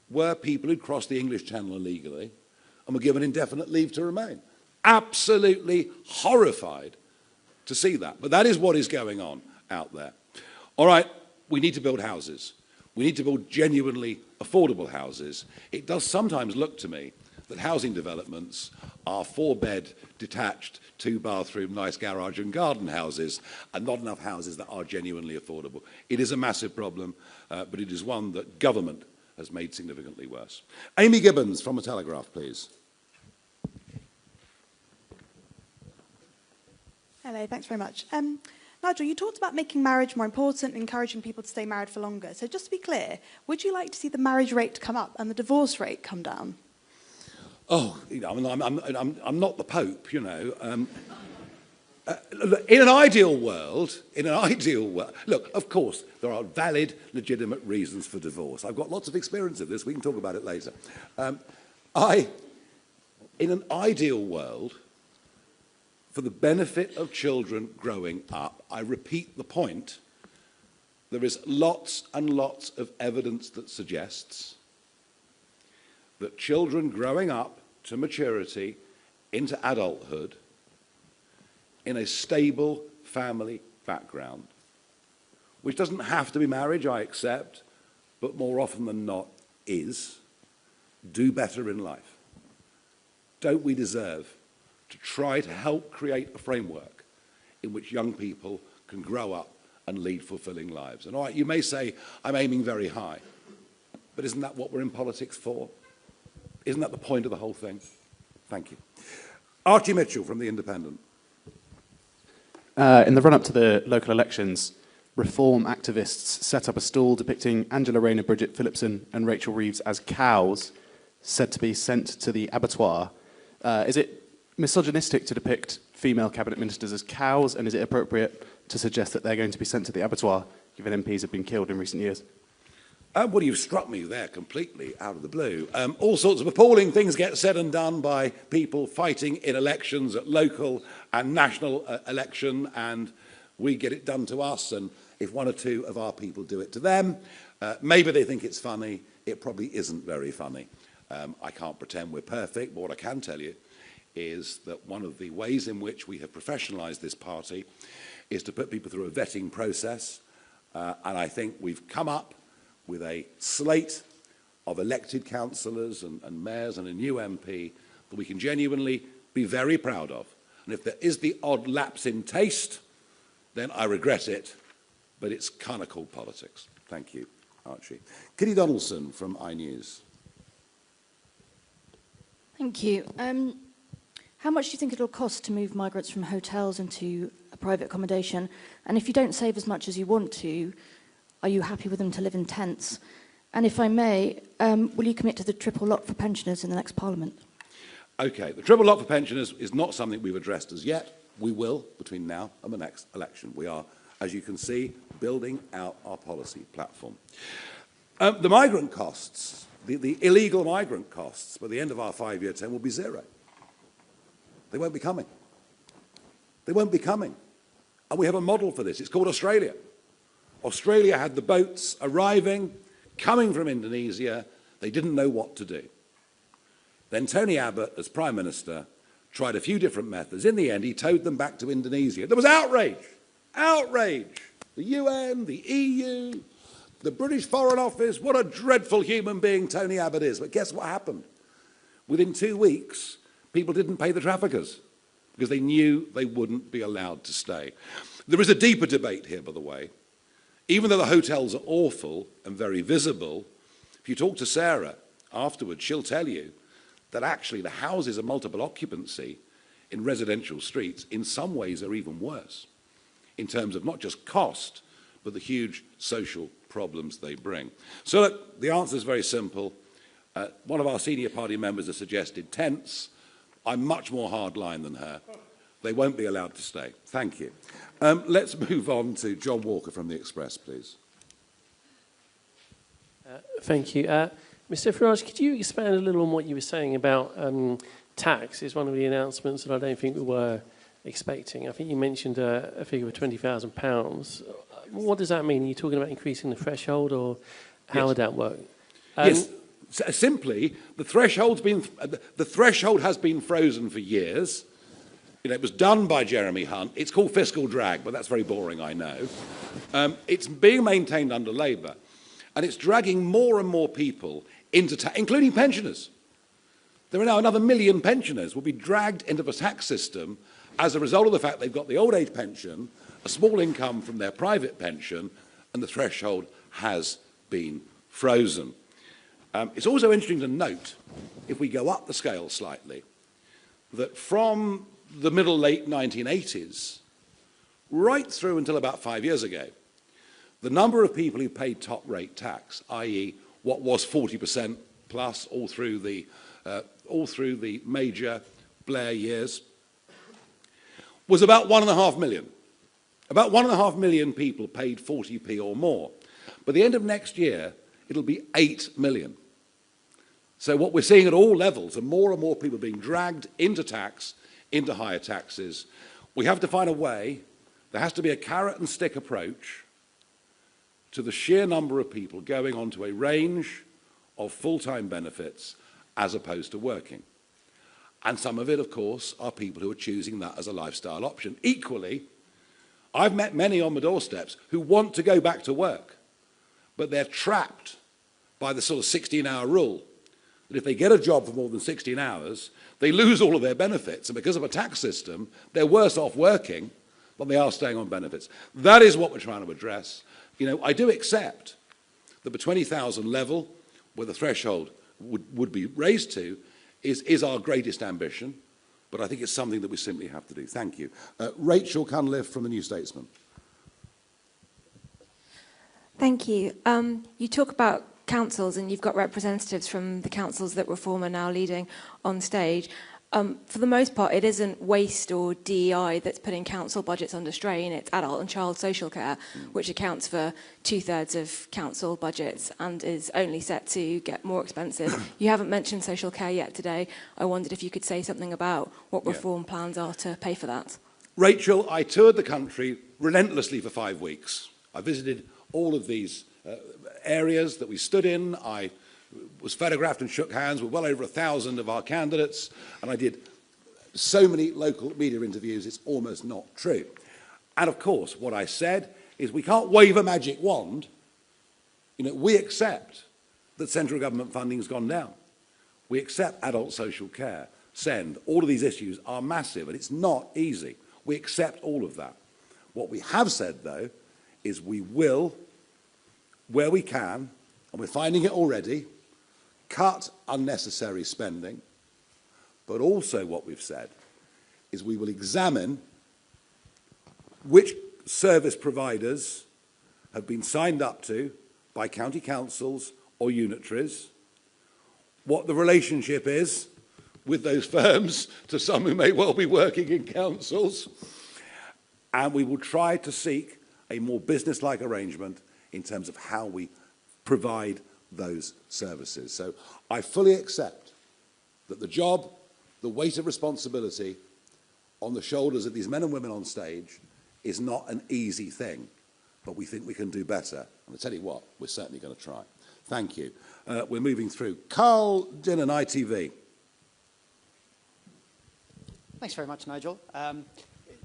were people who'd crossed the English Channel illegally and were given indefinite leave to remain. Absolutely horrified to see that. But that is what is going on out there. All right, we need to build houses. We need to build genuinely affordable houses. It does sometimes look to me that housing developments are 4-bed, detached, 2-bathroom, nice garage and garden houses, and not enough houses that are genuinely affordable. It is a massive problem, but it is one that government has made significantly worse. Amy Gibbons from The Telegraph, please. Hello, thanks very much. Nigel, you talked about making marriage more important and encouraging people to stay married for longer. So just to be clear, would you like to see the marriage rate come up and the divorce rate come down? Oh, you know, I'm not the Pope, you know. In an ideal world, look, of course, there are valid, legitimate reasons for divorce. I've got lots of experience of this. We can talk about it later. In an ideal world, for the benefit of children growing up, I repeat the point, there is lots and lots of evidence that suggests that children growing up to maturity into adulthood in a stable family background, which doesn't have to be marriage, I accept, but more often than not is, do better in life. Don't we deserve to try to help create a framework in which young people can grow up and lead fulfilling lives. And all right, you may say, I'm aiming very high, but isn't that what we're in politics for? Isn't that the point of the whole thing? Thank you. Archie Mitchell from The Independent. In the run-up to the local elections, reform activists set up a stall depicting Angela Rayner, Bridget Phillipson and Rachel Reeves as cows said to be sent to the abattoir. Is it misogynistic to depict female cabinet ministers as cows, and is it appropriate to suggest that they're going to be sent to the abattoir, given MPs have been killed in recent years? Well, you've struck me there completely out of the blue. All sorts of appalling things get said and done by people fighting in elections at local and national election, and we get it done to us, and if one or two of our people do it to them, maybe they think it's funny. It probably isn't very funny. I can't pretend we're perfect, but what I can tell you is that one of the ways in which we have professionalised this party is to put people through a vetting process, and I think we've come up with a slate of elected councillors and mayors and a new MP that we can genuinely be very proud of. And if there is the odd lapse in taste, then I regret it, but it's kind of called politics. Thank you, Archie. Kitty Donaldson from iNews. Thank you. How much do you think it'll cost to move migrants from hotels into a private accommodation? And if you don't save as much as you want to, are you happy with them to live in tents? And if I may, will you commit to the triple lock for pensioners in the next Parliament? OK, the triple lock for pensioners is not something we've addressed as yet. We will between now and the next election. We are, as you can see, building out our policy platform. The migrant costs, the illegal migrant costs, by the end of our 5-year term will be zero. They won't be coming. They won't be coming. And we have a model for this. It's called Australia. Australia had the boats arriving, coming from Indonesia. They didn't know what to do. Then Tony Abbott, as Prime Minister, tried a few different methods. In the end, he towed them back to Indonesia. There was outrage. Outrage. The UN, the EU, the British Foreign Office. What a dreadful human being Tony Abbott is. But guess what happened? Within 2 weeks, people didn't pay the traffickers because they knew they wouldn't be allowed to stay. There is a deeper debate here, by the way. Even though the hotels are awful and very visible, if you talk to Sarah afterwards, she'll tell you that actually the houses of multiple occupancy in residential streets in some ways are even worse in terms of not just cost, but the huge social problems they bring. So look, the answer is very simple. One of our senior party members has suggested tents. I'm much more hardline than her. They won't be allowed to stay. Thank you. Let's move on to John Walker from The Express, please. Thank you. Mr. Farage, could you expand a little on what you were saying about tax? It's one of the announcements that I don't think we were expecting. I think you mentioned a figure of £20,000. What does that mean? Are you talking about increasing the threshold, or how would that work? Yes. Simply, the threshold has been frozen for years. You know, it was done by Jeremy Hunt. It's called fiscal drag, but that's very boring, I know. It's being maintained under Labour, and it's dragging more and more people into tax, including pensioners. There are now another 1 million pensioners will be dragged into the tax system as a result of the fact they've got the old age pension, a small income from their private pension, and the threshold has been frozen. It's also interesting to note, if we go up the scale slightly, that from the late 1980s, right through until about 5 years ago, the number of people who paid top rate tax, i.e. what was 40% plus all through the major Blair years, was about 1.5 million. About 1.5 million people paid 40p or more. By the end of next year, it'll be 8 million. So what we're seeing at all levels are more and more people being dragged into tax, into higher taxes. We have to find a way. There has to be a carrot and stick approach to the sheer number of people going onto a range of full-time benefits as opposed to working. And some of it, of course, are people who are choosing that as a lifestyle option. Equally, I've met many on my doorsteps who want to go back to work, but they're trapped by the sort of 16-hour rule, that if they get a job for more than 16 hours, they lose all of their benefits. And because of a tax system, they're worse off working than they are staying on benefits. That is what we're trying to address. You know, I do accept that the 20,000 level, where the threshold would be raised to, is our greatest ambition, but I think it's something that we simply have to do. Thank you. Rachel Cunliffe from the New Statesman. Thank you. You talk about councils, and you've got representatives from the councils that Reform are now leading on stage. For the most part, it isn't waste or DEI that's putting council budgets under strain. It's adult and child social care, which accounts for 2/3 of council budgets and is only set to get more expensive. You haven't mentioned social care yet today. I wondered if you could say something about what Reform plans are to pay for that. Rachel, I toured the country relentlessly for 5 weeks. I visited all of these areas that we stood in. I was photographed and shook hands with well over 1,000 of our candidates, and I did so many local media interviews, it's almost not true. And of course, what I said is we can't wave a magic wand. You know, we accept that central government funding's gone down. We accept adult social care, SEND. All of these issues are massive, and it's not easy. We accept all of that. What we have said, though, is we will, where we can, and we're finding it already, cut unnecessary spending, but also what we've said is we will examine which service providers have been signed up to by county councils or unitaries, what the relationship is with those firms to some who may well be working in councils, and we will try to seek a more business-like arrangement in terms of how we provide those services. So I fully accept that the job, the weight of responsibility on the shoulders of these men and women on stage is not an easy thing, but we think we can do better. And I tell you what, we're certainly going to try. Thank you. We're moving through. Carl Dinnan, ITV. Thanks very much, Nigel.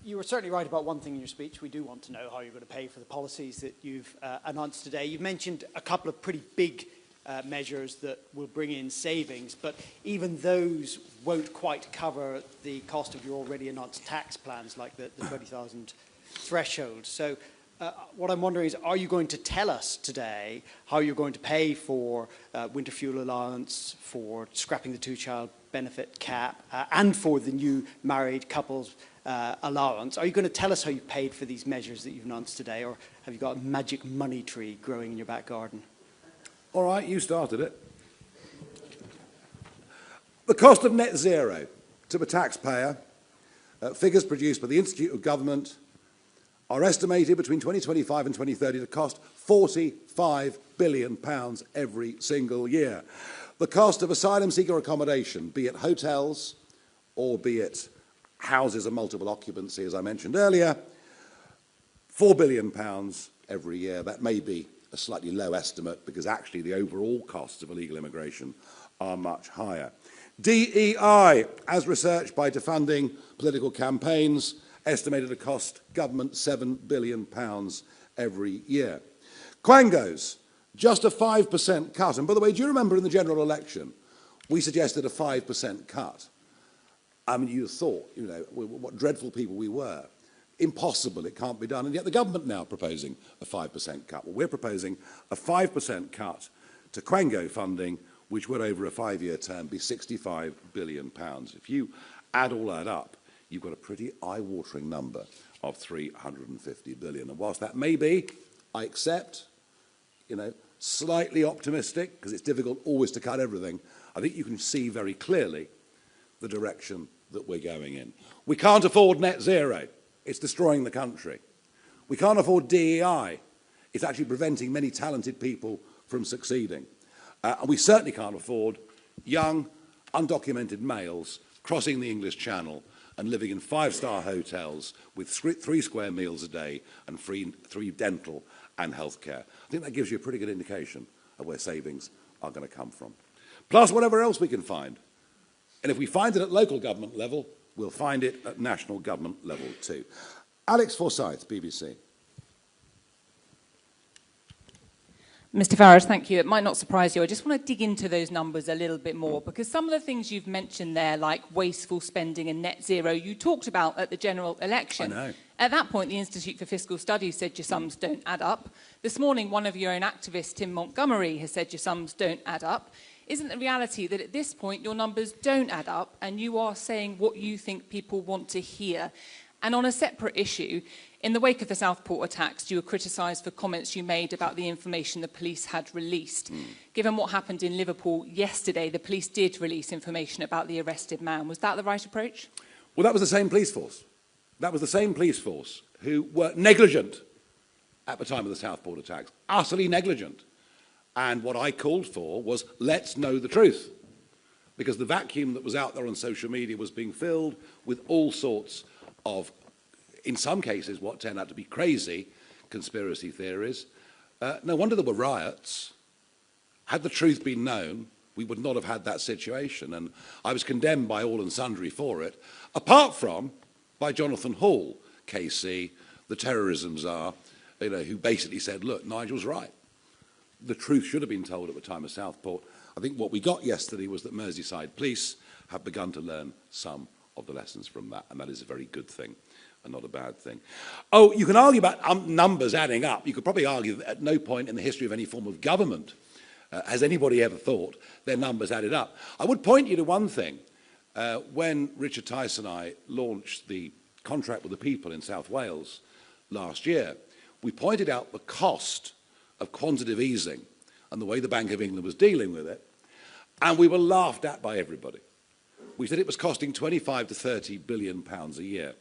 You were certainly right about one thing in your speech. We do want to know how you're going to pay for the policies that you've announced today. You've mentioned a couple of pretty big measures that will bring in savings, but even those won't quite cover the cost of your already announced tax plans, like the 20,000 threshold. So what I'm wondering is, are you going to tell us today how you're going to pay for winter fuel allowance, for scrapping the two-child benefit cap, and for the new married couples allowance? Are you going to tell us how you paid for these measures that you've announced today, or have you got a magic money tree growing in your back garden? All right, you started it. The cost of net zero to the taxpayer, figures produced by the Institute of Government, are estimated between 2025 and 2030 to cost £45 billion every single year. The cost of asylum seeker accommodation, be it hotels or be it houses of multiple occupancy, as I mentioned earlier, £4 billion every year. That may be a slightly low estimate because actually the overall costs of illegal immigration are much higher. DEI, as researched by Defunding Political Campaigns, estimated to cost government £7 billion every year. Quangos, just a 5% cut. And by the way, do you remember in the general election, we suggested a 5% cut? I mean, you thought, you know, what dreadful people we were. Impossible, it can't be done. And yet the government now proposing a 5% cut. Well, we're proposing a 5% cut to Quango funding, which would over a 5-year term be £65 billion. If you add all that up, you've got a pretty eye-watering number of £350 billion. And whilst that may be, I accept, you know, slightly optimistic, because it's difficult always to cut everything, I think you can see very clearly the direction that we're going in. We can't afford net zero. It's destroying the country. We can't afford DEI. It's actually preventing many talented people from succeeding. And we certainly can't afford young, undocumented males crossing the English Channel and living in 5-star hotels with 3 square meals a day and free dental and healthcare. I think that gives you a pretty good indication of where savings are going to come from. Plus whatever else we can find. And if we find it at local government level, we'll find it at national government level too. Alex Forsyth, BBC. Mr Farage, thank you. It might not surprise you. I just want to dig into those numbers a little bit more, because some of the things you've mentioned there, like wasteful spending and net zero, you talked about at the general election. I know. At that point, the Institute for Fiscal Studies said your sums don't add up. This morning, one of your own activists, Tim Montgomery, has said your sums don't add up. Isn't the reality that at this point your numbers don't add up and you are saying what you think people want to hear? And on a separate issue, in the wake of the Southport attacks, you were criticised for comments you made about the information the police had released. Given what happened in Liverpool yesterday, the police did release information about the arrested man. Was that the right approach? Well, that was the same police force. That was the same police force who were negligent at the time of the Southport attacks, utterly negligent. And what I called for was, let's know the truth. Because the vacuum that was out there on social media was being filled with all sorts of, in some cases, what turned out to be crazy conspiracy theories. No wonder there were riots. Had the truth been known, we would not have had that situation. And I was condemned by all and sundry for it, apart from by Jonathan Hall, KC, the terrorism czar, who basically said, look, Nigel's right. The truth should have been told at the time of Southport. I think what we got yesterday was that Merseyside police have begun to learn some of the lessons from that, and that is a very good thing and not a bad thing. Oh, you can argue about numbers adding up. You could probably argue that at no point in the history of any form of government has anybody ever thought their numbers added up. I would point you to one thing. When Richard Tice and I launched the contract with the people in South Wales last year, we pointed out the cost of quantitative easing and the way the Bank of England was dealing with it, and we were laughed at by everybody. We said it was costing 25 to 30 billion pounds a year.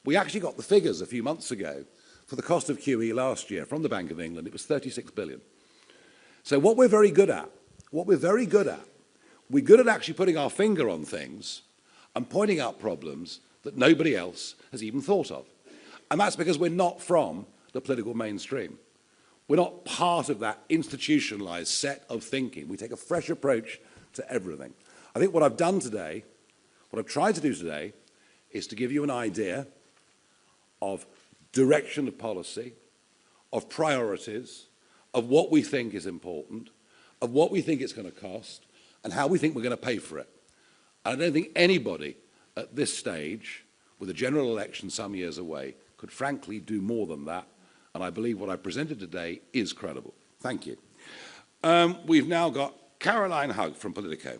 We actually got the figures a few months ago for the cost of QE last year from the Bank of England. It was 36 billion. So what we're very good at, we're good at actually putting our finger on things and pointing out problems that nobody else has even thought of. And that's because we're not from the political mainstream. We're not part of that institutionalized set of thinking. We take a fresh approach to everything. I think what I've done today, what I've tried to do today, is to give you an idea of direction of policy, of priorities, of what we think is important, of what we think it's going to cost, and how we think we're going to pay for it. And I don't think anybody at this stage, with a general election some years away, could frankly do more than that. And I believe what I presented today is credible. Thank you. We've now got Caroline Hugg from Politico.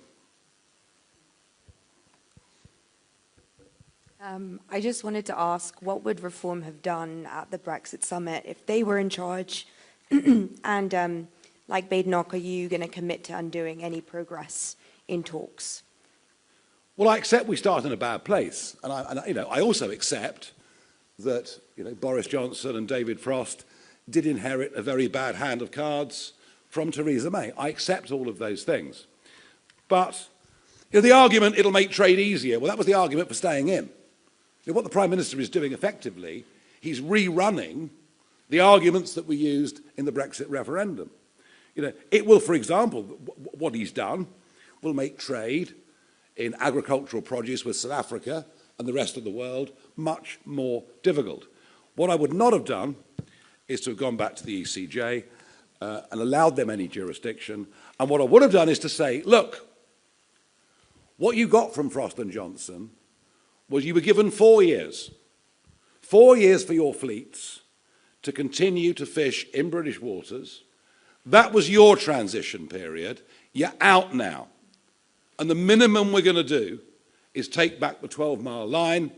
I just wanted to ask, what would Reform have done at the Brexit summit if they were in charge? And like Badenoch, are you going to commit to undoing any progress in talks? Well, I accept we start in a bad place. And I also accept that Boris Johnson and David Frost did inherit a very bad hand of cards from Theresa May. I accept all of those things. But the argument, it'll make trade easier, well, that was the argument for staying in. What the Prime Minister is doing effectively, he's rerunning the arguments that were used in the Brexit referendum. It will, for example, what he's done will make trade in agricultural produce with South Africa and the rest of the world much more difficult. What I would not have done is to have gone back to the ECJ and allowed them any jurisdiction. And what I would have done is to say, look, what you got from Frost and Johnson was you were given 4 years. 4 years for your fleets to continue to fish in British waters. That was your transition period. You're out now. And the minimum we're going to do is take back the 12-mile line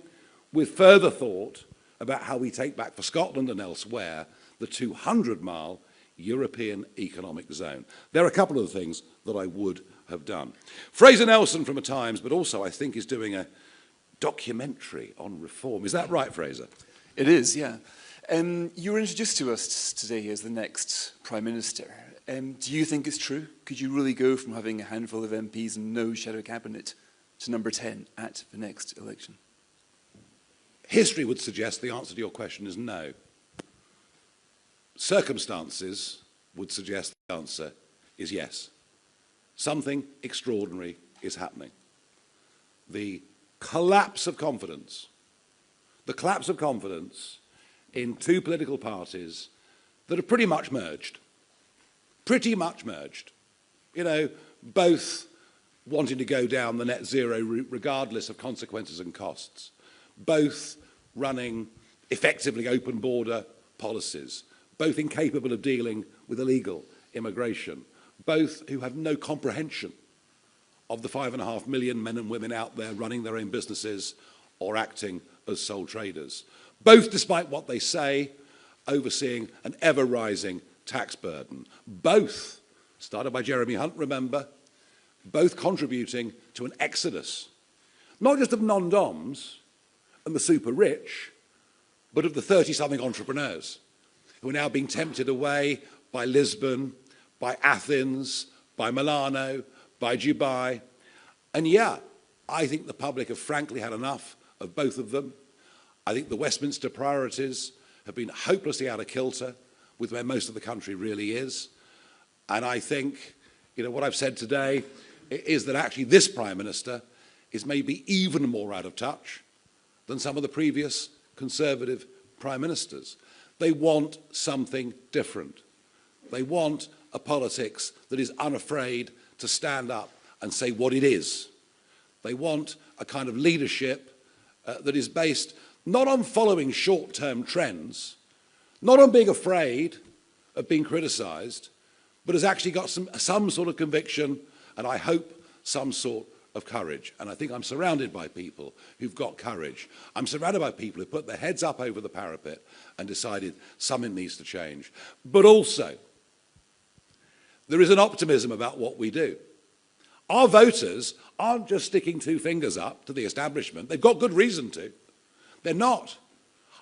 with further thought about how we take back for Scotland and elsewhere the 200-mile European economic zone. There are a couple of things that I would have done. Fraser Nelson from The Times, but also I think is doing a documentary on reform. Is that right, Fraser? It is, yeah. You were introduced to us today as the next Prime Minister. Do you think it's true? Could you really go from having a handful of MPs and no shadow cabinet to number 10 at the next election? History would suggest the answer to your question is no. Circumstances would suggest the answer is yes. Something extraordinary is happening. The collapse of confidence in two political parties that are pretty much merged. Both wanting to go down the net zero route regardless of consequences and costs. Both running effectively open border policies, both incapable of dealing with illegal immigration, both who have no comprehension of the 5.5 million men and women out there running their own businesses or acting as sole traders, both, despite what they say, overseeing an ever-rising tax burden, both, started by Jeremy Hunt, remember, both contributing to an exodus, not just of non-doms and the super rich, but of the 30-something entrepreneurs who are now being tempted away by Lisbon, by Athens, by Milano, by Dubai. And yeah, I think the public have frankly had enough of both of them. I think the Westminster priorities have been hopelessly out of kilter with where most of the country really is. And I think, what I've said today is that actually this Prime Minister is maybe even more out of touch than some of the previous Conservative Prime Ministers. They want something different. They want a politics that is unafraid to stand up and say what it is. They want a kind of leadership that is based not on following short-term trends, not on being afraid of being criticised, but has actually got some sort of conviction and, I hope, some sort of courage. And I think I'm surrounded by people who've got courage. I'm surrounded by people who put their heads up over the parapet and decided something needs to change. But also, there is an optimism about what we do. Our voters aren't just sticking two fingers up to the establishment. They've got good reason to. They're not.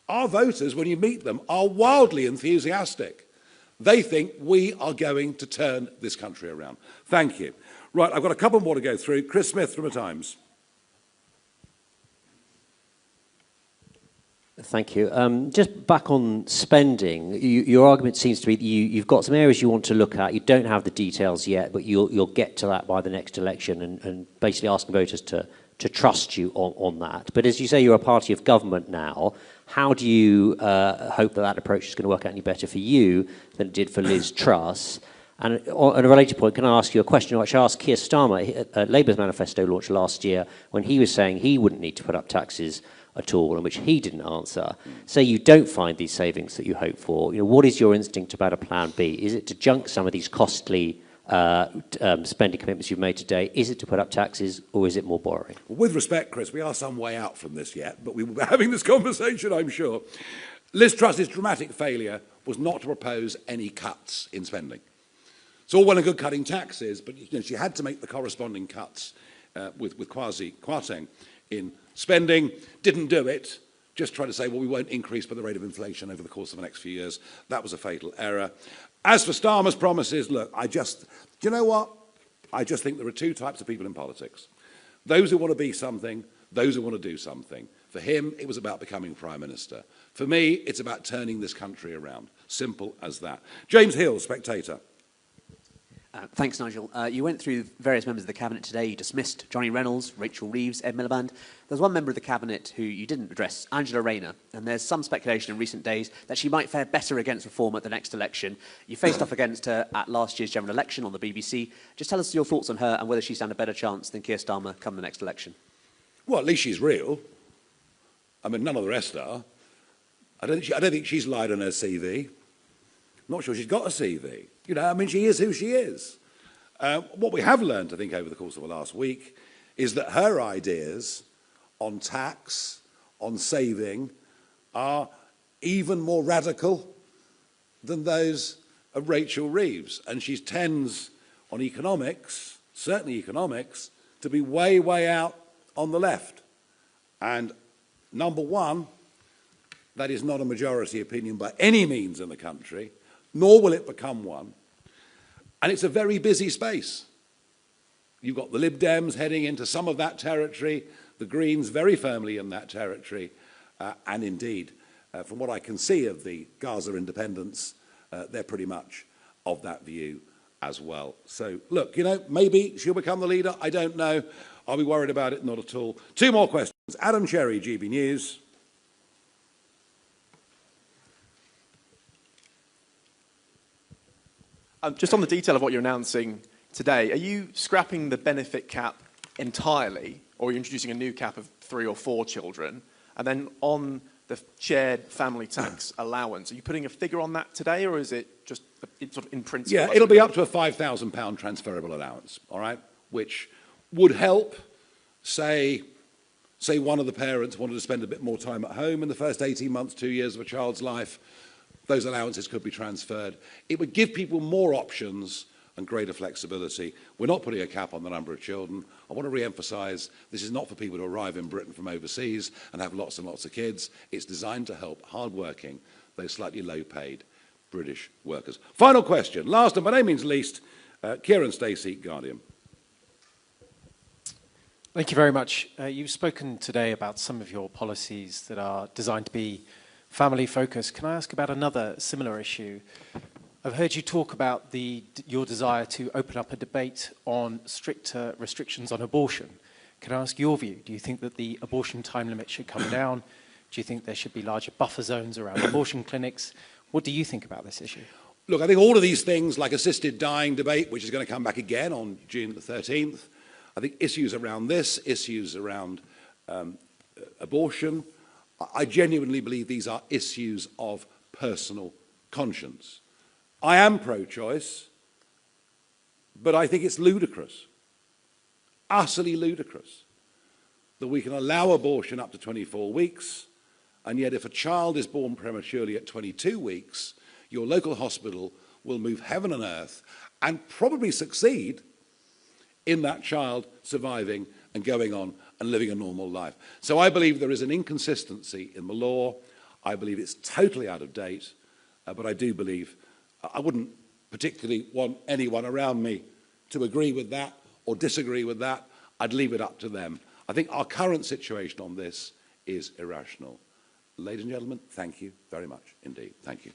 Our voters, when you meet them, are wildly enthusiastic. They think we are going to turn this country around. Thank you. Right, I've got a couple more to go through. Chris Smith from The Times. Thank you. Just back on spending, your argument seems to be that you've got some areas you want to look at. You don't have the details yet, but you'll get to that by the next election and basically asking voters to trust you on that. But as you say, you're a party of government now. How do you hope that approach is going to work out any better for you than it did for Liz Truss? And on a related point, can I ask you a question which I asked Keir Starmer at Labour's manifesto launch last year when he was saying he wouldn't need to put up taxes at all, and which he didn't answer. Say you don't find these savings that you hope for. What is your instinct about a plan B? Is it to junk some of these costly spending commitments you've made today? Is it to put up taxes, or is it more borrowing? Well, with respect, Chris, we are some way out from this yet, but we will be having this conversation, I'm sure. Liz Truss's dramatic failure was not to propose any cuts in spending. It's all well and good cutting taxes, but she had to make the corresponding cuts with Kwarteng in spending, didn't do it, just tried to say, well, we won't increase by the rate of inflation over the course of the next few years. That was a fatal error. As for Starmer's promises, look, do you know what? I just think there are two types of people in politics. Those who want to be something, those who want to do something. For him, it was about becoming Prime Minister. For me, it's about turning this country around. Simple as that. James Hill, Spectator. Thanks, Nigel. You went through various members of the Cabinet today. You dismissed Johnny Reynolds, Rachel Reeves, Ed Miliband. There's one member of the Cabinet who you didn't address, Angela Rayner, and there's some speculation in recent days that she might fare better against reform at the next election. You faced off against her at last year's general election on the BBC. Just tell us your thoughts on her and whether she stands a better chance than Keir Starmer come the next election. Well, at least she's real. I mean, none of the rest are. I don't think she's lied on her CV. I'm not sure she's got a CV. She is who she is. What we have learned, I think, over the course of the last week is that her ideas on tax, on saving, are even more radical than those of Rachel Reeves. And she tends on economics, certainly economics, to be way, way out on the left. And number one, that is not a majority opinion by any means in the country, nor will it become one. And it's a very busy space. You've got the Lib Dems heading into some of that territory, the Greens very firmly in that territory, and indeed, from what I can see of the Gaza independents, they're pretty much of that view as well. So, look, maybe she'll become the leader. I don't know. Are we worried about it? Not at all. Two more questions. Adam Cherry, GB News. Just on the detail of what you're announcing today, are you scrapping the benefit cap entirely, or are you introducing a new cap of 3 or 4 children? And then on the shared family tax allowance. Are you putting a figure on that today, or is it just sort of in principle? Yeah, it'll be up to a £5,000 transferable allowance, all right, which would help, say one of the parents wanted to spend a bit more time at home in the first 18 months, 2 years of a child's life, those allowances could be transferred. It would give people more options and greater flexibility. We're not putting a cap on the number of children. I want to re-emphasise, this is not for people to arrive in Britain from overseas and have lots and lots of kids. It's designed to help hard-working, though slightly low-paid British workers. Final question, last and by no means least, Kieran Stacey, Guardian. Thank you very much. You've spoken today about some of your policies that are designed to be family-focused. Can I ask about another similar issue? I've heard you talk about your desire to open up a debate on stricter restrictions on abortion. Can I ask your view? Do you think that the abortion time limit should come down? Do you think there should be larger buffer zones around abortion clinics? What do you think about this issue? Look, I think all of these things, like assisted dying debate, which is going to come back again on June the 13th, I think issues around this, issues around abortion, I genuinely believe these are issues of personal conscience. I am pro-choice, but I think it's ludicrous, utterly ludicrous, that we can allow abortion up to 24 weeks, and yet if a child is born prematurely at 22 weeks, your local hospital will move heaven and earth and probably succeed in that child surviving and going on and living a normal life. So I believe there is an inconsistency in the law. I believe it's totally out of date, but I do believe, I wouldn't particularly want anyone around me to agree with that or disagree with that. I'd leave it up to them. I think our current situation on this is irrational. Ladies and gentlemen, thank you very much indeed. Thank you.